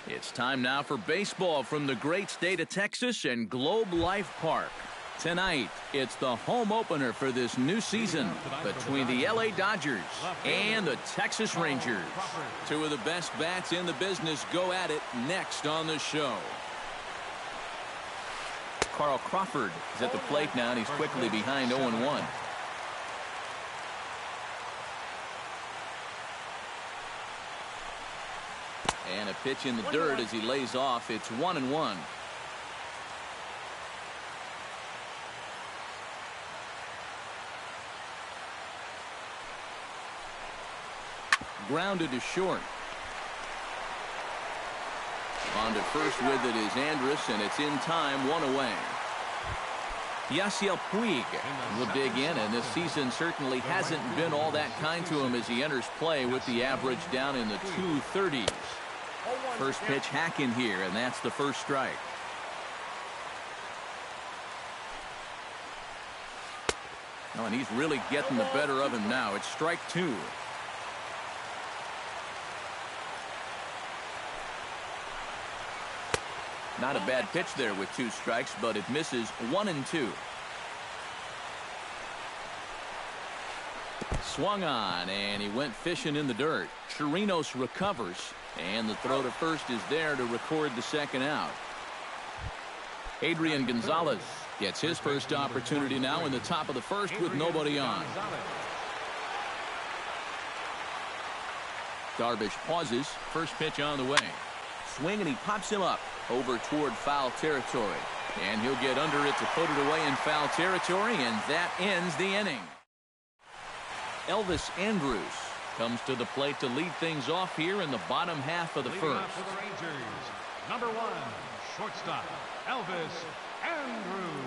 It's time now for baseball from the great state of Texas and Globe Life Park. Tonight, it's the home opener for this new season between the LA Dodgers and the Texas Rangers. Two of the best bats in the business go at it next on the show. Carl Crawford is at the plate now, and he's quickly behind 0-1. And a pitch in the dirt as he lays off. It's 1-1. Grounded to short. On to first with it is Andrus, and it's in time, one away. Yasiel Puig will dig in, and this season certainly hasn't been all that kind to him as he enters play with the average down in the 230s. First pitch hack in here, and that's the first strike. Oh, and he's really getting the better of him now. It's strike two. Not a bad pitch there with two strikes, but it misses 1-2. Swung on, and he went fishing in the dirt. Chirinos recovers, and the throw to first is there to record the second out. Adrian Gonzalez gets his first opportunity now in the top of the first with nobody on. Darvish pauses. First pitch on the way. Swing, and he pops him up over toward foul territory. And he'll get under it to put it away in foul territory, and that ends the inning. Elvis Andrus comes to the plate to lead things off here in the bottom half of the first. For the Rangers, number 1, shortstop, Elvis Andrus.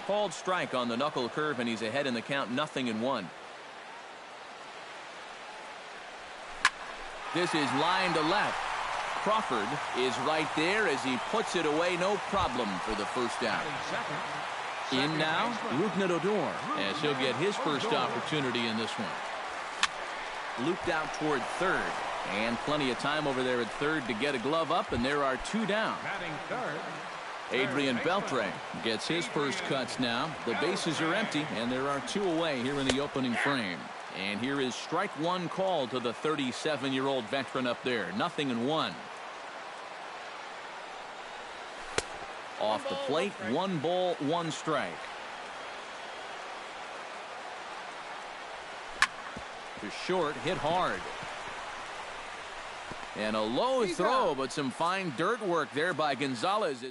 Called strike on the knuckle curve, and he's ahead in the count, 0-1. This is line to left. Crawford is right there as he puts it away, no problem for the first out. In now, Rougned Odor, as he'll get his first opportunity in this one. Looped out toward third, and plenty of time over there at third to get a glove up, and there are two down. Adrian Beltre gets his first cuts now. The bases are empty, and there are two away here in the opening frame. And here is strike one called to the 37-year-old veteran up there. 0-1. Off the plate, 1 ball, 1 strike. To short, hit hard. And a low throw, but some fine dirt work there by Gonzalez.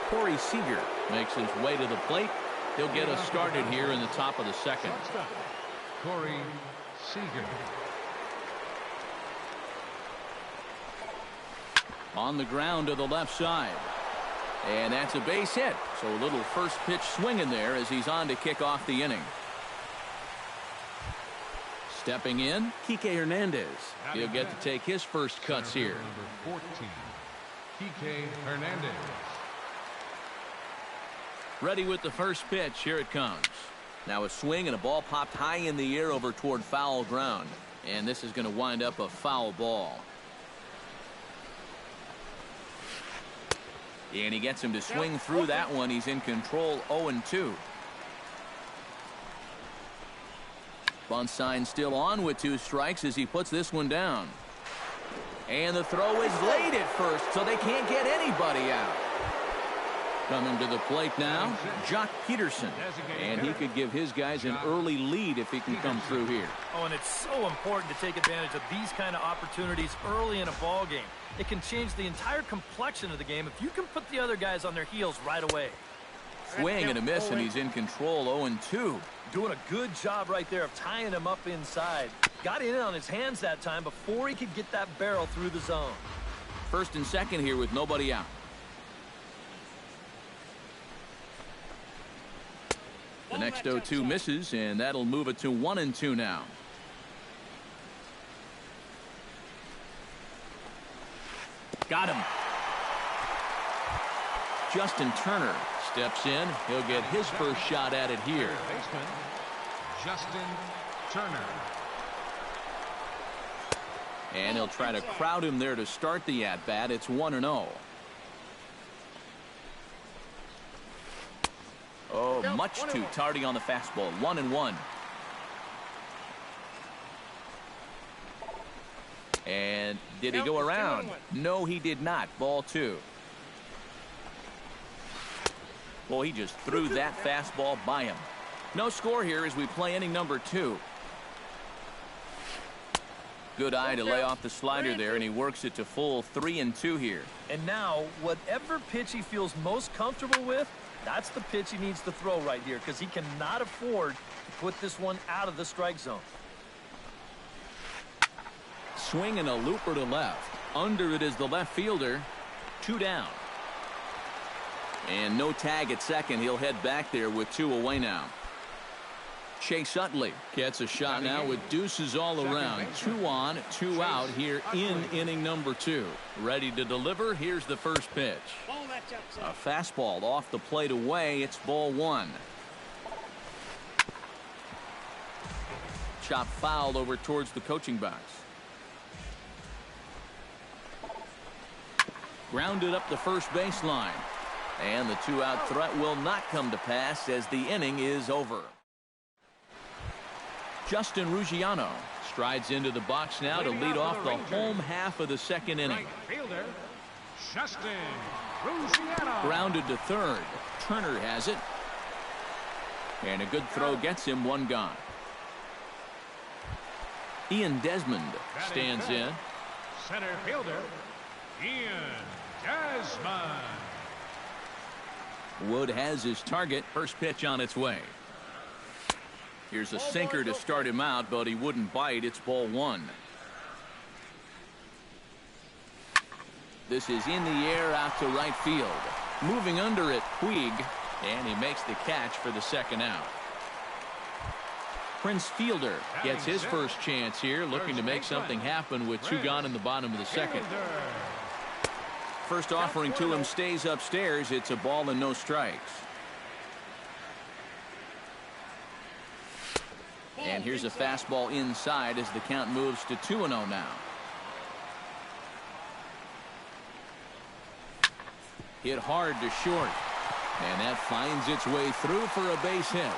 Corey Seager makes his way to the plate. He'll get us started here in the top of the second. Corey Seager. On the ground to the left side. And that's a base hit. So a little first pitch swing in there as he's on to kick off the inning. Stepping in, Kike Hernandez. He'll get to take his first cuts here. Number 14, Kike Hernandez. Ready with the first pitch. Here it comes. Now a swing, and a ball popped high in the air over toward foul ground. And this is going to wind up a foul ball. And he gets him to swing through that one. He's in control, 0-2. Bunt sign still on with 2 strikes as he puts this one down. And the throw is late at first, so they can't get anybody out. Coming to the plate now, Jock Peterson. And he could give his guys an early lead if he can come through here. Oh, and it's so important to take advantage of these kind of opportunities early in a ball game. It can change the entire complexion of the game if you can put the other guys on their heels right away. Swing and a miss, and he's in control, 0-2. Doing a good job right there of tying him up inside. Got in on his hands that time before he could get that barrel through the zone. First and second here with nobody out. The next 0-2 misses, and that'll move it to 1-2 now. Got him. Justin Turner steps in. He'll get his first shot at it here. Baseman Justin Turner. And he'll try to crowd him there to start the at-bat. It's 1-0. Oh, much too tardy on the fastball. 1-1. And did he go around? No, he did not. Ball 2. Well, he just threw that fastball by him. No score here as we play inning number 2. Good eye to lay off the slider there, and he works it to full 3-2 here. And now, whatever pitch he feels most comfortable with, that's the pitch he needs to throw right here, because he cannot afford to put this one out of the strike zone. Swing and a looper to left. Under it is the left fielder. 2 down. And no tag at second. He'll head back there with 2 away now. Chase Utley gets a shot now with deuces all around. 2 on, 2 out here in inning number 2. Ready to deliver. Here's the first pitch. A fastball off the plate away. It's ball 1. Chop fouled over towards the coaching box. Grounded up the first baseline. And the 2-out threat will not come to pass as the inning is over. Justin Ruggiano strides into the box now to lead off the home half of the second inning. Fielder, Justin Ruggiano. Grounded to third. Turner has it. And a good throw gets him 1 gone. Ian Desmond stands in. Center fielder, Ian Desmond. Wood has his target. First pitch on its way. Here's a sinker to start him out, but he wouldn't bite. It's ball 1. This is in the air out to right field. Moving under it, Puig, and he makes the catch for the second out. Prince Fielder gets his first chance here, looking to make something happen with 2 gone in the bottom of the second. First offering to him stays upstairs. It's a ball and no strikes. And here's a fastball inside as the count moves to 2-0 now. Hit hard to short. And that finds its way through for a base hit.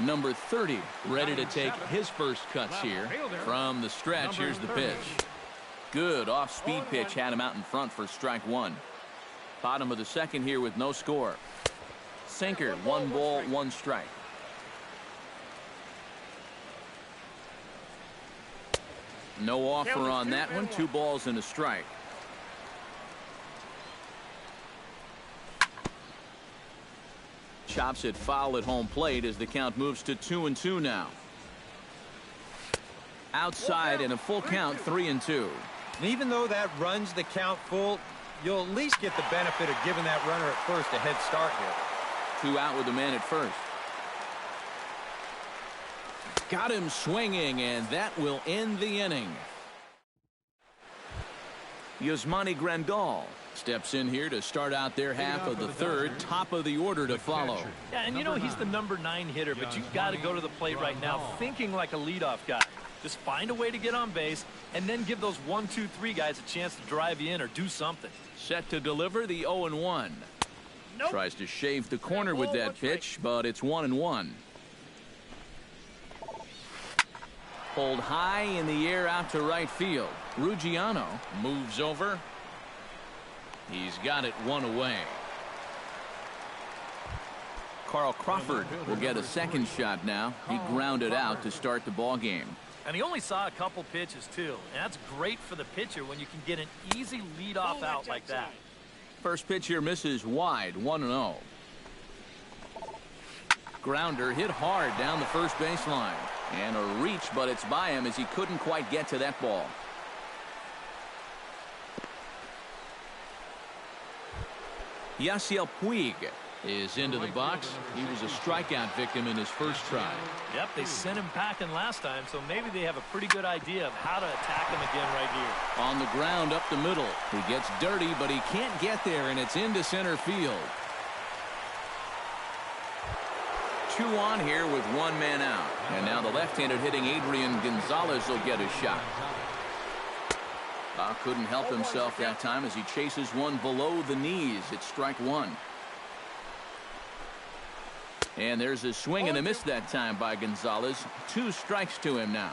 Number 30 ready to take his first cuts here. From the stretch, here's the pitch. Good off-speed pitch had him out in front for strike 1. Bottom of the second here with no score. Sinker, 1 ball, 1 strike. No offer on that one. 2 balls and a strike. Chops it foul at home plate as the count moves to 2-2 now. Outside and a full count, 3-2. And even though that runs the count full, you'll at least get the benefit of giving that runner at first a head start here. 2 out with the man at first. Got him swinging, and that will end the inning. Yasmani Grandal steps in here to start out their half of the third. Top of the order to follow. Yeah, and you know he's the number 9 hitter, but you've got to go to the plate right now thinking like a leadoff guy. Just find a way to get on base and then give those 1, 2, 3 guys a chance to drive you in or do something. Set to deliver the 0-1. Nope. Tries to shave the corner with that pitch, but it's 1-1. Pulled high in the air out to right field. Ruggiano moves over. He's got it 1 away. Carl Crawford will get a second shot now. He grounded out to start the ball game. And he only saw a couple pitches, too. And that's great for the pitcher when you can get an easy leadoff out like that. First pitch here misses wide, 1-0. Grounder hit hard down the first baseline. And a reach, but it's by him as he couldn't quite get to that ball. Yasiel Puig is into the box. He was a strikeout victim in his first try. Yep, they sent him packing last time, so maybe they have a pretty good idea of how to attack him again right here. On the ground up the middle. He gets dirty, but he can't get there, and it's into center field. 2 on here with 1 man out. And now the left-handed hitting Adrian Gonzalez will get a shot. Couldn't help himself that time as he chases one below the knees. It's strike 1. And there's a swing and a miss that time by Gonzalez. 2 strikes to him now.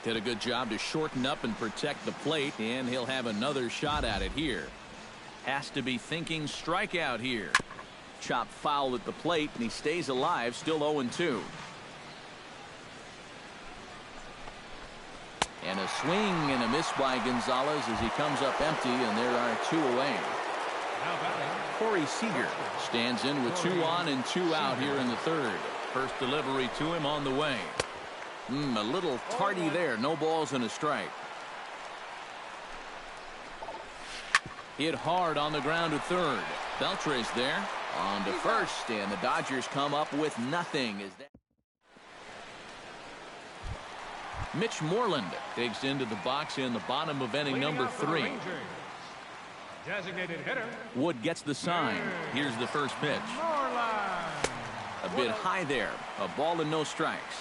Did a good job to shorten up and protect the plate, and he'll have another shot at it here. Has to be thinking strikeout here. Chop foul at the plate, and he stays alive, still 0-2. And a swing and a miss by Gonzalez as he comes up empty, and there are 2 away. Corey Seager stands in with 2 on and 2 out here in the 3rd. First delivery to him on the way. A little tardy there. No balls and a strike. Hit hard on the ground to 3rd. Beltre's there on to 1st, and the Dodgers come up with nothing. Mitch Moreland digs into the box in the bottom of inning number 3. Designated hitter. Wood gets the sign. Here's the first pitch. A bit high there. A ball and no strikes.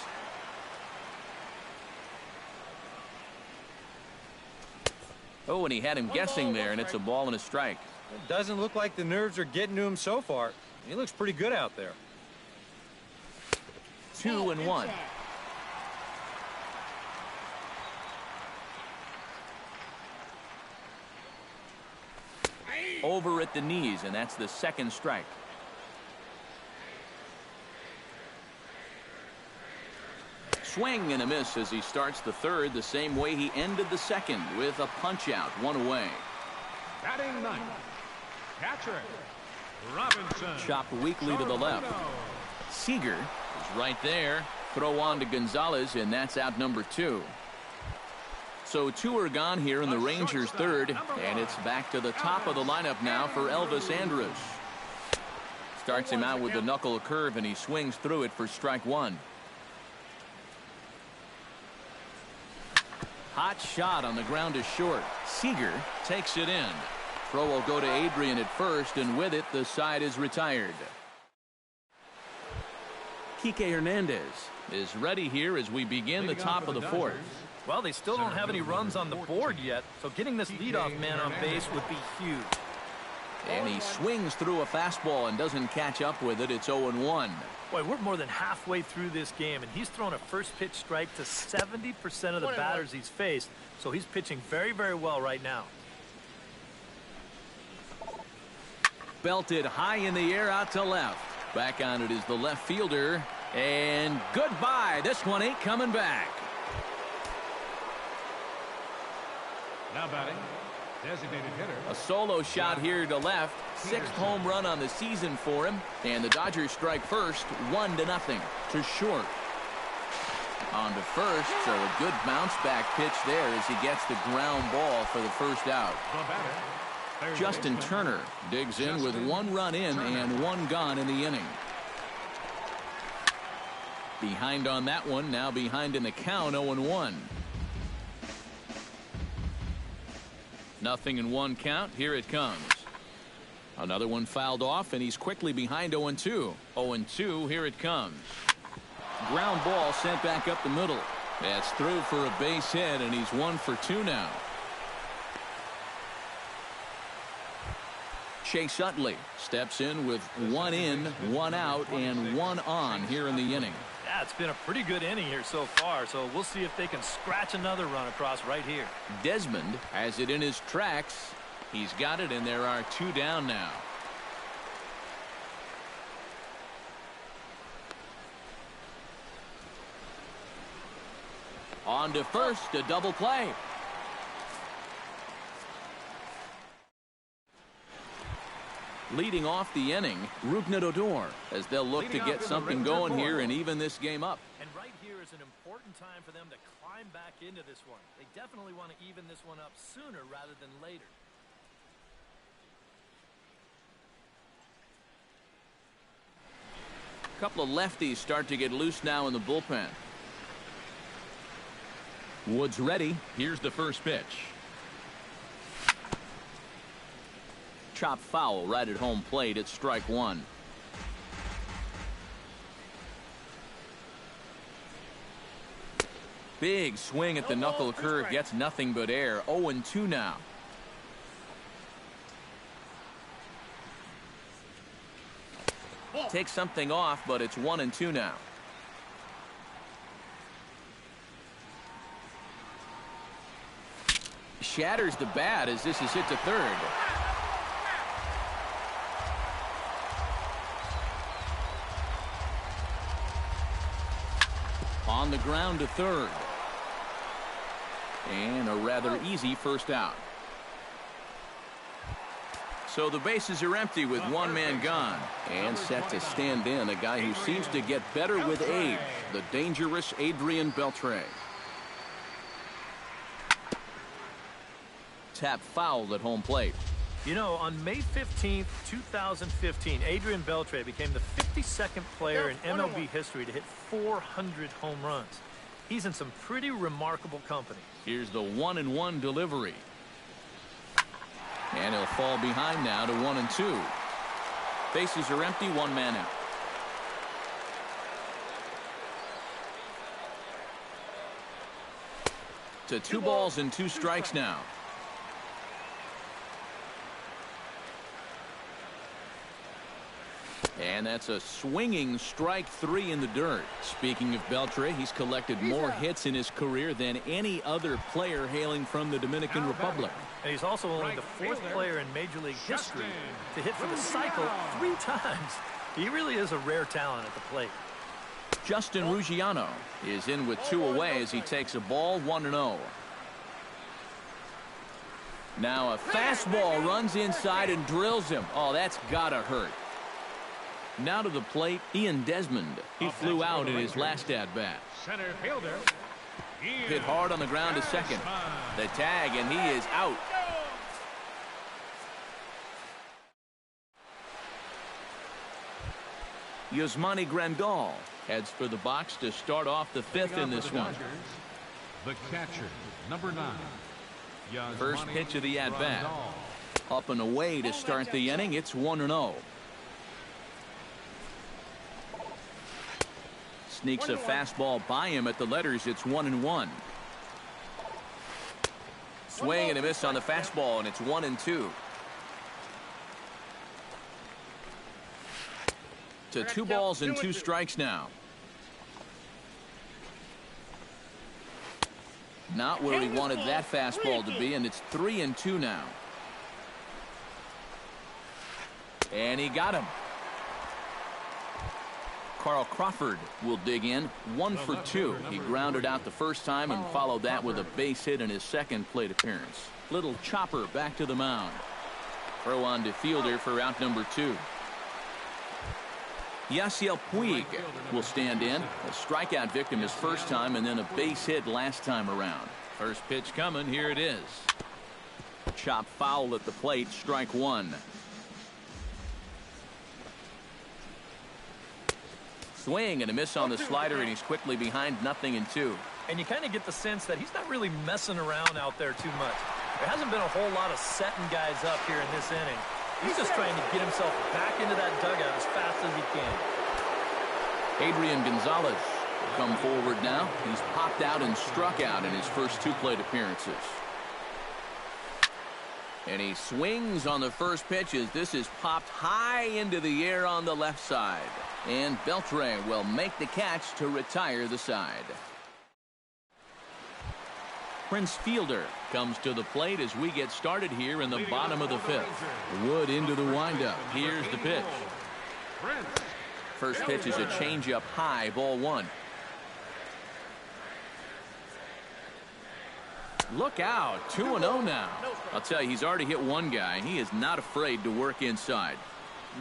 Oh, and he had him guessing there, and it's a ball and a strike. It doesn't look like the nerves are getting to him so far. He looks pretty good out there. 2-1. Over at the knees, and that's the 2nd strike. Swing and a miss as he starts the 3rd the same way he ended the 2nd with a punch out, 1 away. Batting 9th, catcher Robinson. Chopped weakly to the left. Seager is right there. Throw on to Gonzalez, and that's out number 2. So 2 are gone here in the Rangers' 3rd, and it's back to the top of the lineup now for Elvis Andrus. Starts him out with the knuckle curve, and he swings through it for strike 1. Hot shot on the ground is short. Seager takes it in. Throw will go to Adrian at first, and with it, the side is retired. Kike Hernandez is ready here as we begin the top of the 4th. Well, they still don't have any runs on the board yet, so getting this leadoff man on base would be huge. And he swings through a fastball and doesn't catch up with it. It's 0-1. Boy, we're more than halfway through this game, and he's thrown a first pitch strike to 70% of the batters he's faced, so he's pitching very, very well right now. Belted high in the air out to left. Back on it is the left fielder, and goodbye. This one ain't coming back. Now batting, designated hitter. A solo shot here to left. 6th home run on the season for him. And the Dodgers strike first, 1-0 to short. On to first, so a good bounce back pitch there as he gets the ground ball for the first out. Justin Turner digs in with 1 run in and 1 gone in the inning. Behind on that one, now behind in the count, 0-1. 0-1 count. Here it comes. Another one fouled off, and he's quickly behind 0-2. 0-2. Here it comes. Ground ball sent back up the middle. That's through for a base hit, and he's 1 for 2 now. Chase Utley steps in with 1 in, 1 out, and 1 on here in the inning. Yeah, it's been a pretty good inning here so far, so we'll see if they can scratch another run across right here. Desmond has it in his tracks. He's got it, and there are 2 down now. On to first, a double play. Leading off the inning, Rougned Odor, as they'll look to get something going here and even this game up. And right here is an important time for them to climb back into this one. They definitely want to even this one up sooner rather than later. A couple of lefties start to get loose now in the bullpen. Wood's ready. Here's the first pitch. Chop foul right at home plate. It's strike 1. Big swing at the knuckle curve, gets nothing but air. 0-2 now. Takes something off, but it's 1-2 now. Shatters the bat as this is hit to third. On the ground to third. And a rather easy first out. So the bases are empty with one man gone. And set to stand in a guy who seems to get better with age, the dangerous Adrian Beltre. Tap foul at home plate. You know, on May 15th, 2015, Adrian Beltre became the 52nd player in MLB history to hit 400 home runs. He's in some pretty remarkable company. Here's the 1-1 delivery. And he'll fall behind now to 1-2. Bases are empty, one man out. To 2 balls and 2 strikes now. And that's a swinging strike 3 in the dirt. Speaking of Beltre, he's collected more hits in his career than any other player hailing from the Dominican Republic. And he's also only the 4th player in Major League history to hit for the cycle 3 times. He really is a rare talent at the plate. Justin Ruggiano is in with 2 away as he takes a ball 1-0. Now a fastball runs inside and drills him. Oh, that's gotta hurt. Now to the plate, Ian Desmond. He flew out in his last at-bat. Center fielder. Hit hard on the ground to second. The tag, and he is out. Yasmani Grandal heads for the box to start off the 5th in this one. The catcher, number 9. First pitch of the at-bat. Up and away to start the inning. It's 1-0. Sneaks a fastball by him at the letters. It's 1-1. Swing and a miss on the fastball, and it's 1-2. To 2 balls and 2 strikes now. Not where he wanted that fastball to be, and it's 3-2 now. And he got him. Carl Crawford will dig in. 1 for 2. He grounded out the first time and followed that with a base hit in his second plate appearance. Little chopper back to the mound. Throw on to fielder for out number 2. Yasiel Puig will stand in. A strikeout victim his first time and then a base hit last time around. First pitch coming. Here it is. Chop foul at the plate. Strike 1. Swing and a miss on the slider, and he's quickly behind 0-2. And you kind of get the sense that he's not really messing around out there too much. There hasn't been a whole lot of setting guys up here in this inning. He's just trying to get himself back into that dugout as fast as he can. Adrian Gonzalez will come forward now. He's popped out and struck out in his first 2 plate appearances. And he swings on the first pitch as this is popped high into the air on the left side. And Beltre will make the catch to retire the side. Prince Fielder comes to the plate as we get started here in the bottom of the 5th. Wood into the windup. Here's the pitch. First pitch is a changeup high, ball 1. Look out, 2-0 now. I'll tell you, he's already hit one guy. He is not afraid to work inside.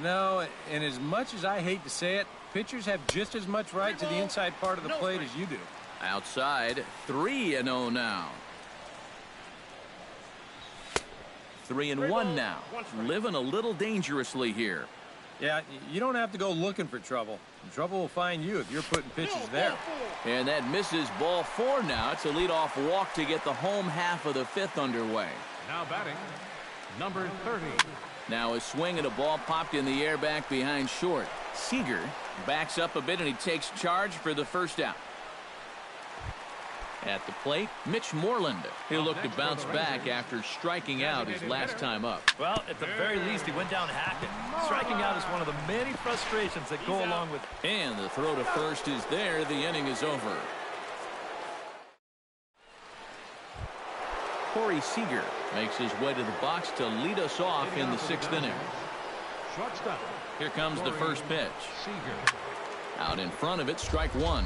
No, and as much as I hate to say it, pitchers have just as much right to the inside part of the plate as you do. Outside, 3-0 now. 3-1 now. Living a little dangerously here. Yeah, you don't have to go looking for trouble. Trouble will find you if you're putting pitches there. And that misses, ball 4 now. It's a leadoff walk to get the home half of the 5th underway. Now batting, number 30. Now a swing and a ball popped in the air back behind short. Seager backs up a bit and he takes charge for the first out. At the plate, Mitch Moreland. He'll look to bounce back after striking out his last time up. Well, at the very least, he went down hacking. Striking out is one of the many frustrations that go along with it. And the throw to first is there. The inning is over. Corey Seager makes his way to the box to lead us off in the 6th inning. Shortstop. Here comes the first pitch. Seager. Out in front of it, strike one.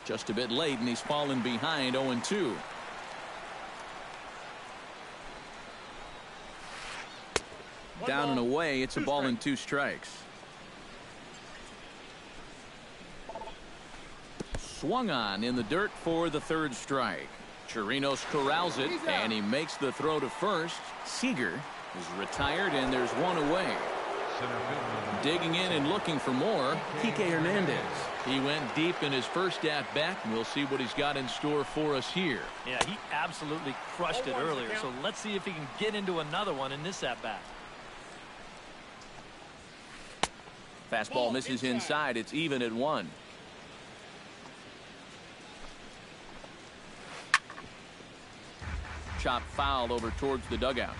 Just a bit late, and he's fallen behind 0-2. Down and away, it's a ball and 2 strikes. Swung on in the dirt for the 3rd strike. Chirinos corrals it, and he makes the throw to first. Seager is retired, and there's one away. Digging in and looking for more, Kike Hernandez. He went deep in his first at-bat, and we'll see what he's got in store for us here. Yeah, he absolutely crushed it earlier, so let's see if he can get into another one in this at-bat. Fastball misses inside. It's even at 1. Chop foul over towards the dugout.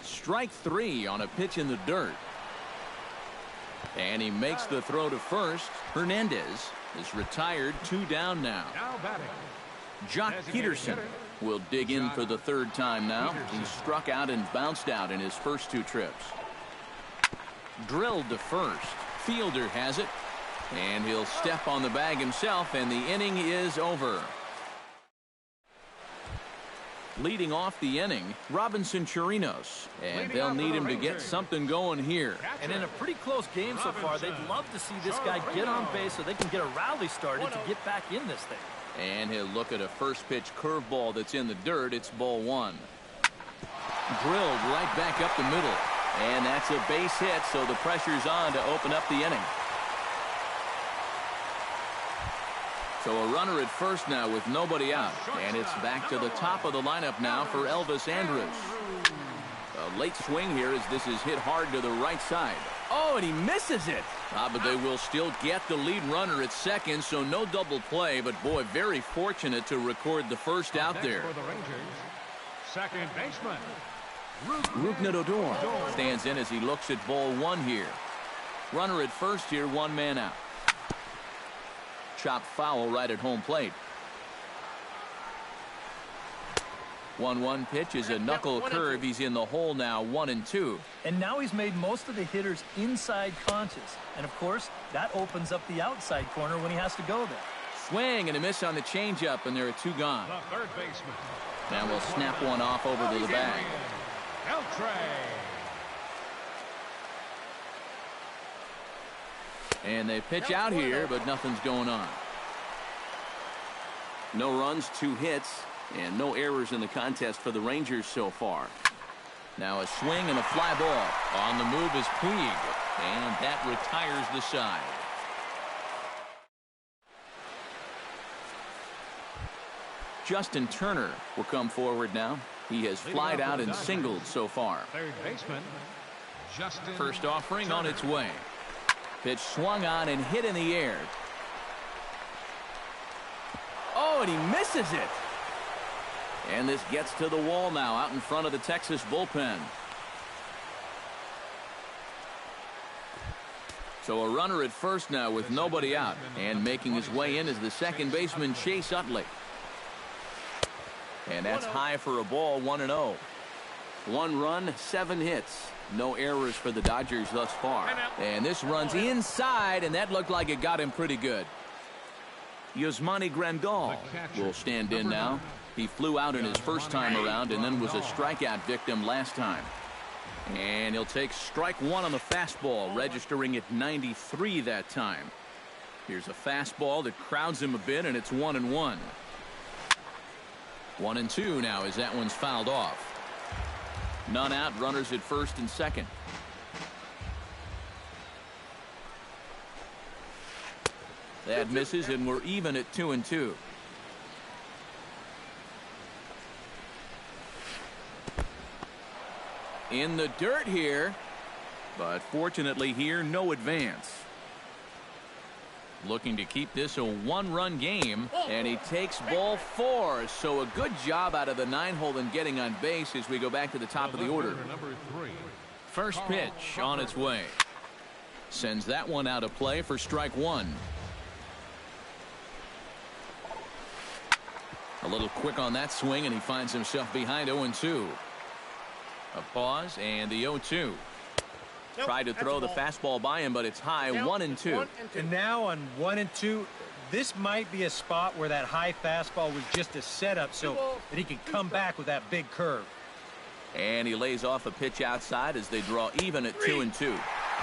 Strike 3 on a pitch in the dirt. And he makes the throw to first. Hernandez is retired, 2 down now. Now batting. Jock Peterson will dig in for the 3rd time now. He struck out and bounced out in his first 2 trips. Drilled to first. Fielder has it. And he'll step on the bag himself, and the inning is over. Leading off the inning, Robinson Chirinos, and they'll need him to get something going here. And in a pretty close game so far, they'd love to see this guy get on base so they can get a rally started to get back in this thing. And he'll look at a first pitch curveball that's in the dirt. It's ball 1. Drilled right back up the middle. And that's a base hit, so the pressure's on to open up the inning. So a runner at first now with nobody out. And it's back to the top of the lineup now for Elvis Andrus. A late swing here as this is hit hard to the right side. Oh, and he misses it. But they will still get the lead runner at second, so no double play. But, boy, very fortunate to record the first out there. For the Rangers, second baseman. Rougned Odor stands in as he looks at ball 1 here. Runner at first here, 1 man out. Chopped foul right at home plate. 1-1 pitch is a knuckle curve. He's in the hole now, 1-2. And now he's made most of the hitters inside conscious. And, of course, that opens up the outside corner when he has to go there. Swing and a miss on the changeup, and there are 2 gone. The 3rd baseman. Now we'll snap one off over to the bag. And they pitch out here, but nothing's going on. No runs, 2 hits, and no errors in the contest for the Rangers so far. Now a swing and a fly ball. On the move is Puig, and that retires the side. Justin Turner will come forward now. He has flied out and singled so far. 3rd baseman, Justin. First offering on its way. Pitch swung on and hit in the air. Oh, and he misses it. And this gets to the wall now out in front of the Texas bullpen. So a runner at first now with nobody out. And making his way in is the second baseman, Chase Utley. And that's high for a ball, 1-0. 1 run, 7 hits. No errors for the Dodgers thus far. And this runs inside, and that looked like it got him pretty good. Yasmani Grandal will stand in now. He flew out in his first time around and then was a strikeout victim last time. And he'll take strike 1 on the fastball, registering at 93 that time. Here's a fastball that crowds him a bit, and it's 1-1. 1-2 now as that one's fouled off. None out, runners at first and second. That misses, and we're even at 2-2. in the dirt here, but fortunately here, no advance. Looking to keep this a one-run game, and he takes ball 4. So a good job out of the 9-hole in getting on base as we go back to the top of the order. First pitch on its way. Sends that one out of play for strike 1. A little quick on that swing, and he finds himself behind 0-2. A pause, and the 0-2. Tried to throw the fastball by him, but it's high, 1-2. And now on 1-2, this might be a spot where that high fastball was just a setup so that he can come back with that big curve. And he lays off a pitch outside as they draw even at 2-2.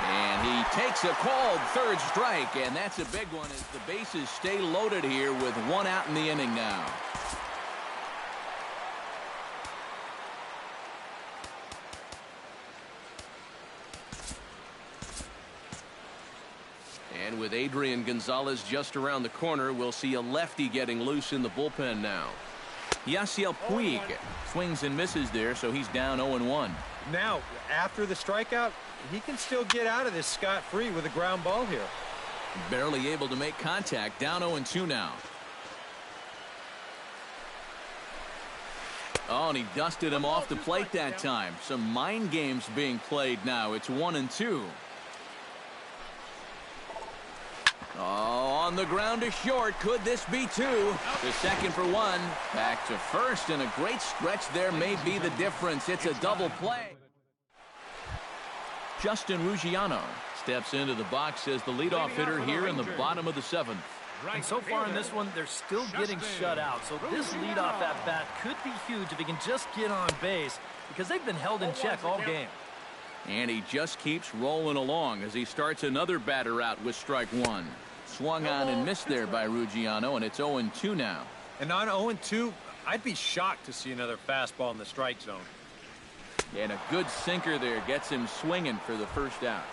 And he takes a called third strike, and that's a big one as the bases stay loaded here with 1 out in the inning now. And with Adrian Gonzalez just around the corner, we'll see a lefty getting loose in the bullpen now. Yasiel Puig swings and misses there, so he's down 0-1. Now, after the strikeout, he can still get out of this scot-free with a ground ball here. Barely able to make contact, down 0-2 now. Oh, and he dusted him off the plate that time. Some mind games being played now. It's 1-2. Oh, on the ground to short. Could this be 2? To second for 1. Back to first, and a great stretch there may be the difference. It's a double play. Justin Ruggiano steps into the box as the leadoff hitter here in the bottom of the 7th. And so far in this one, they're still getting shut out. So this leadoff at bat could be huge if he can just get on base, because they've been held in check all game. And he just keeps rolling along as he starts another batter out with strike 1. Swung on and missed there by Ruggiano, and it's 0-2 now. And on 0-2, I'd be shocked to see another fastball in the strike zone. And a good sinker there gets him swinging for the first out.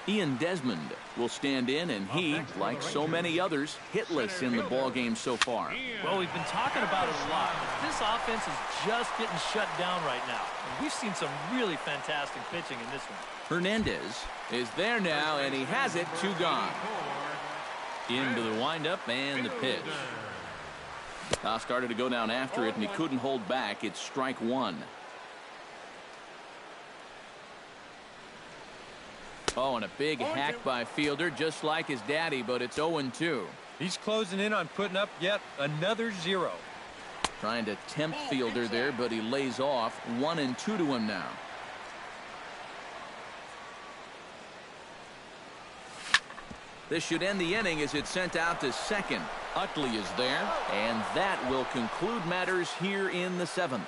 Ian Desmond will stand in, and he, like so many others, hitless in the ballgame so far. Well, we've been talking about it a lot. This offense is just getting shut down right now. And we've seen some really fantastic pitching in this one. Hernandez is there now, and he has it, 2 gone. Into the windup and the pitch. Started to go down after it, and he couldn't hold back. It's strike 1. Oh, and a big hack by Fielder, just like his daddy, but it's 0-2. He's closing in on putting up yet another 0. Trying to tempt Fielder there, but he lays off. 1-2 to him now. This should end the inning as it's sent out to second. Utley is there, and that will conclude matters here in the 7th.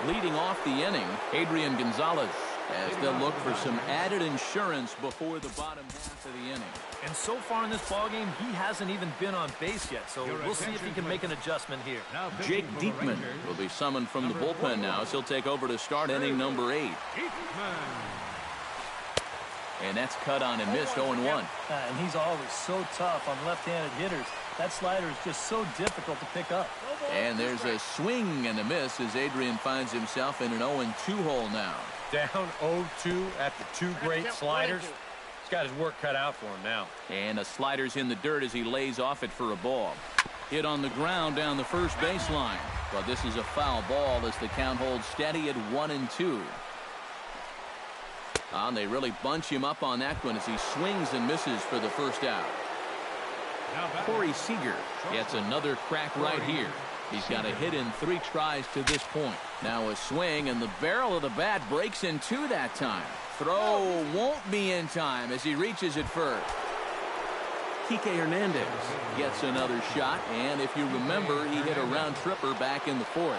Leading off the inning, Adrian Gonzalez, as they'll look for some added insurance before the bottom half of the inning. And so far in this ballgame, he hasn't even been on base yet, so we'll see if he can make an adjustment here. Jake Diekman will be summoned from the bullpen now, as he'll take over to start inning number 8. And that's cut on and missed, 0-1. And he's always so tough on left-handed hitters. That slider is just so difficult to pick up. And there's a swing and a miss as Adrian finds himself in an 0-2 hole now. Down 0-2 after 2 great sliders. He's got his work cut out for him now. And a slider's in the dirt as he lays off it for a ball. Hit on the ground down the first baseline. But this is a foul ball as the count holds steady at 1-2. And they really bunch him up on that one as he swings and misses for the first out. Corey Seager gets another crack right here. He's got a hit in 3 tries to this point. Now a swing, and the barrel of the bat breaks in 2 that time. Throw won't be in time as he reaches it first. Kike Hernandez gets another shot, and if you remember, he hit a round tripper back in the 4th.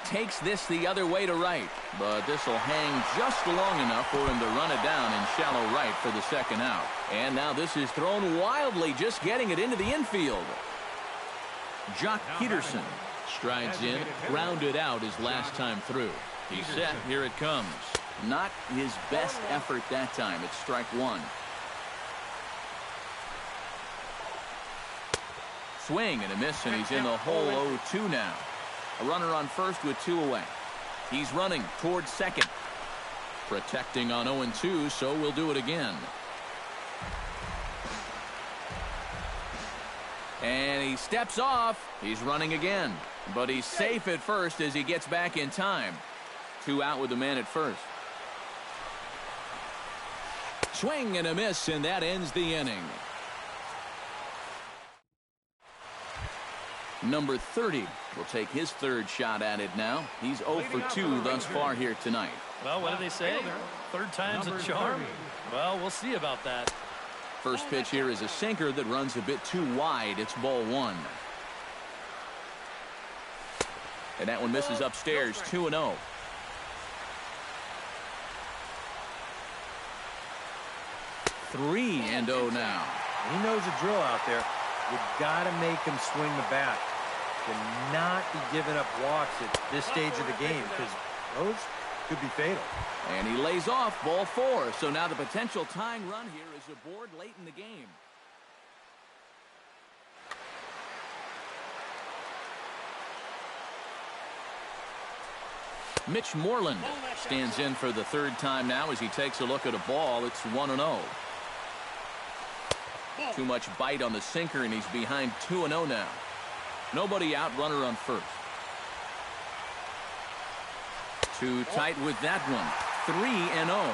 Takes this the other way to right, but this will hang just long enough for him to run it down in shallow right for the second out. And now this is thrown wildly, just getting it into the infield. Jock Peterson strides in, grounded out his last time through. He's set, here it comes. Not his best effort that time. It's strike 1. Swing and a miss, and he's in the hole 0-2 now. A runner on first with 2 away. He's running towards second. Protecting on 0-2, so we'll do it again. And he steps off. He's running again. But he's safe at first as he gets back in time. 2 out with the man at first. Swing and a miss, and that ends the inning. Number 30 will take his 3rd shot at it now. He's 0 for 2 thus far here tonight. Well, what do they say? 3rd time's a charm. Well, we'll see about that. First pitch here is a sinker that runs a bit too wide. It's ball 1. And that one misses upstairs, 2-0. Three and 0 now. He knows the drill out there. You got to make him swing the bat. Cannot be giving up walks at this stage of the game because those could be fatal. And he lays off ball 4. So now the potential tying run here is aboard late in the game. Mitch Moreland stands in for the 3rd time now as he takes a look at a ball. It's 1-0. Too much bite on the sinker, and he's behind 2-0 now. Nobody out, runner on first. Too tight with that one. 3-0.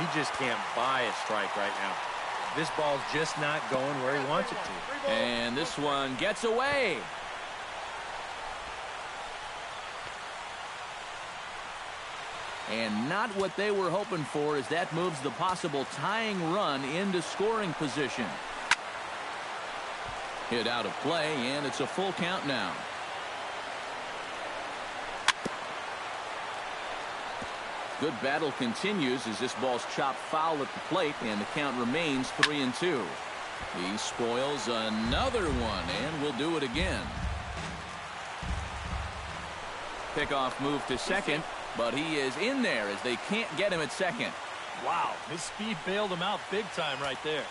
He just can't buy a strike right now. This ball's just not going where he wants it to. And this one gets away. And not what they were hoping for, as that moves the possible tying run into scoring position. Hit out of play, and it's a full count now. Good battle continues as this ball's chopped foul at the plate, and the count remains 3-2. He spoils another one, and will do it again. Pickoff move to second, but he is in there as they can't get him at second. Wow, his speed bailed him out big time right there.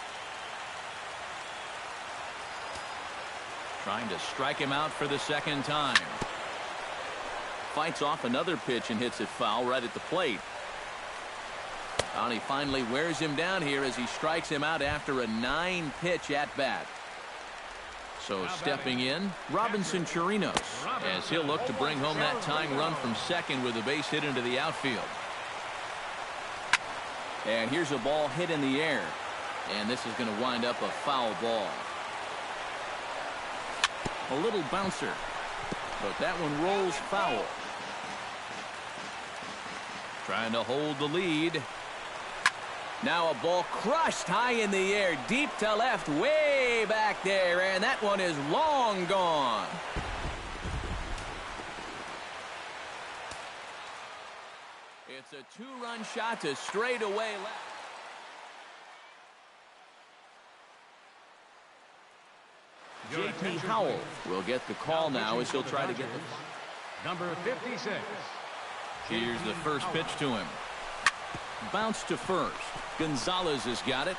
Trying to strike him out for the 2nd time. Fights off another pitch and hits it foul right at the plate. And he finally wears him down here as he strikes him out after a 9-pitch at-bat. So stepping in, Robinson Chirinos, as he'll look to bring home that tying run from second with a base hit into the outfield. And here's a ball hit in the air. And this is going to wind up a foul ball. A little bouncer, but that one rolls foul. Trying to hold the lead. Now a ball crushed high in the air, deep to left, way back there, and that one is long gone. It's a 2-run shot to straightaway left. J.P. Howell will get the call now as he'll try to get the number 56. Here's the first pitch to him. Bounce to first. Gonzalez has got it.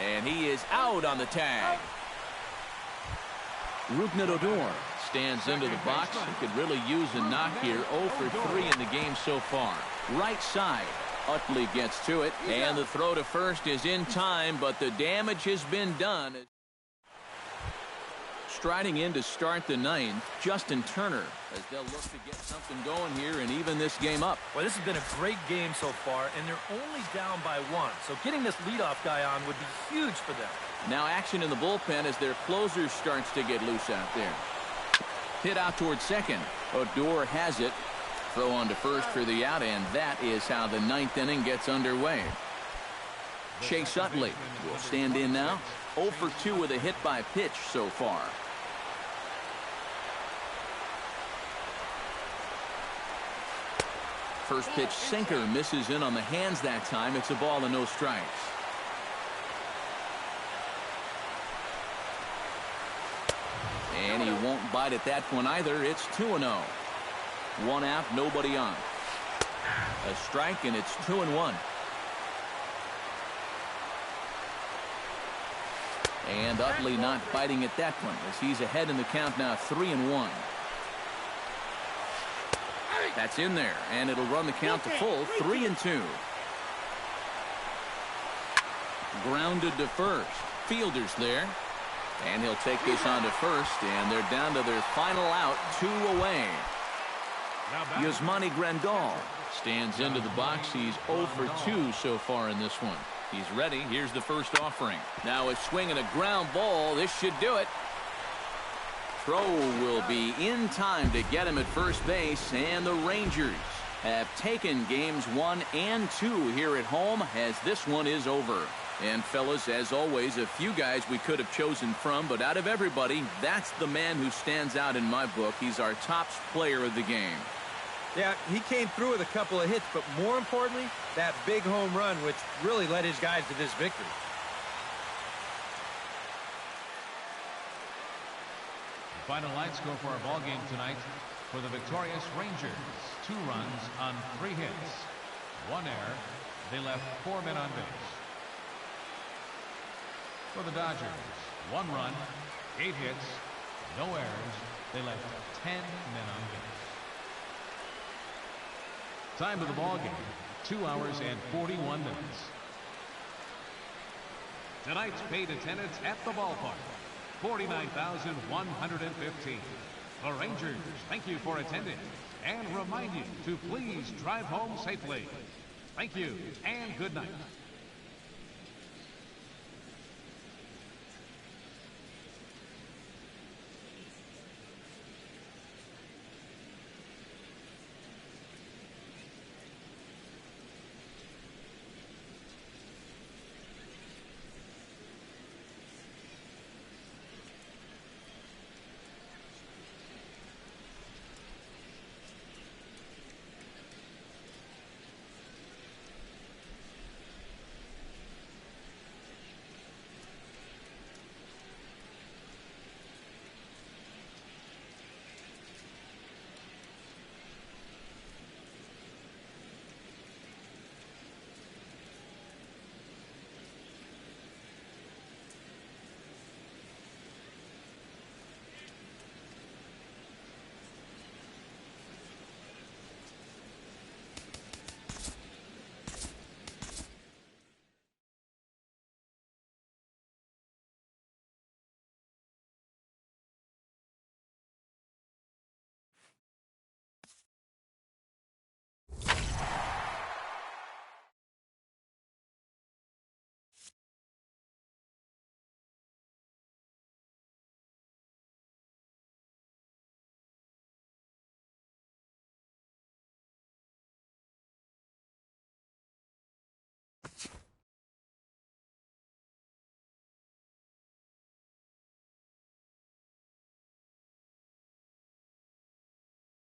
And he is out on the tag. Rougned Odor stands into the box. He could really use a knock here. 0 for 3 in the game so far. Right side. Utley gets to it. And the throw to first is in time, but the damage has been done. Striding in to start the 9th, Justin Turner, as they'll look to get something going here and even this game up. Well, this has been a great game so far, and they're only down by 1. So getting this leadoff guy on would be huge for them. Now action in the bullpen as their closer starts to get loose out there. Hit out towards second. Odor has it. Throw on to first for the out, and that is how the 9th inning gets underway. Chase Utley will stand in now. 0 for 2 with a hit by pitch so far. First pitch sinker misses in on the hands that time. It's a ball and no strikes. And he won't bite at that one either. It's 2-0. 1 out, nobody on. A strike, and it's 2-1. And Utley not biting at that one as he's ahead in the count now, 3-1. That's in there, and it'll run the count to full 3-2. Grounded to first. Fielder's there. And he'll take this on to first, and they're down to their final out, 2 away. Yasmani Grandal stands into the box. He's 0 for 2 so far in this one. He's ready. Here's the first offering. Now a swing and a ground ball. This should do it. Throw will be in time to get him at first base, and the Rangers have taken games 1 and 2 here at home as this one is over. And fellas, as always, a few guys we could have chosen from, but out of everybody, that's the man who stands out in my book. He's our top player of the game. Yeah, he came through with a couple of hits, but more importantly, that big home run, which really led his guys to this victory. The final line score for our ball game tonight for the victorious Rangers: 2 runs on 3 hits, 1 error. They left 4 men on base. For the Dodgers, 1 run, 8 hits, no errors. They left 10 men on base. Time of the ball game, 2 hours and 41 minutes. Tonight's paid attendance at the ballpark, 49,115. The Rangers thank you for attending and remind you to please drive home safely. Thank you and good night.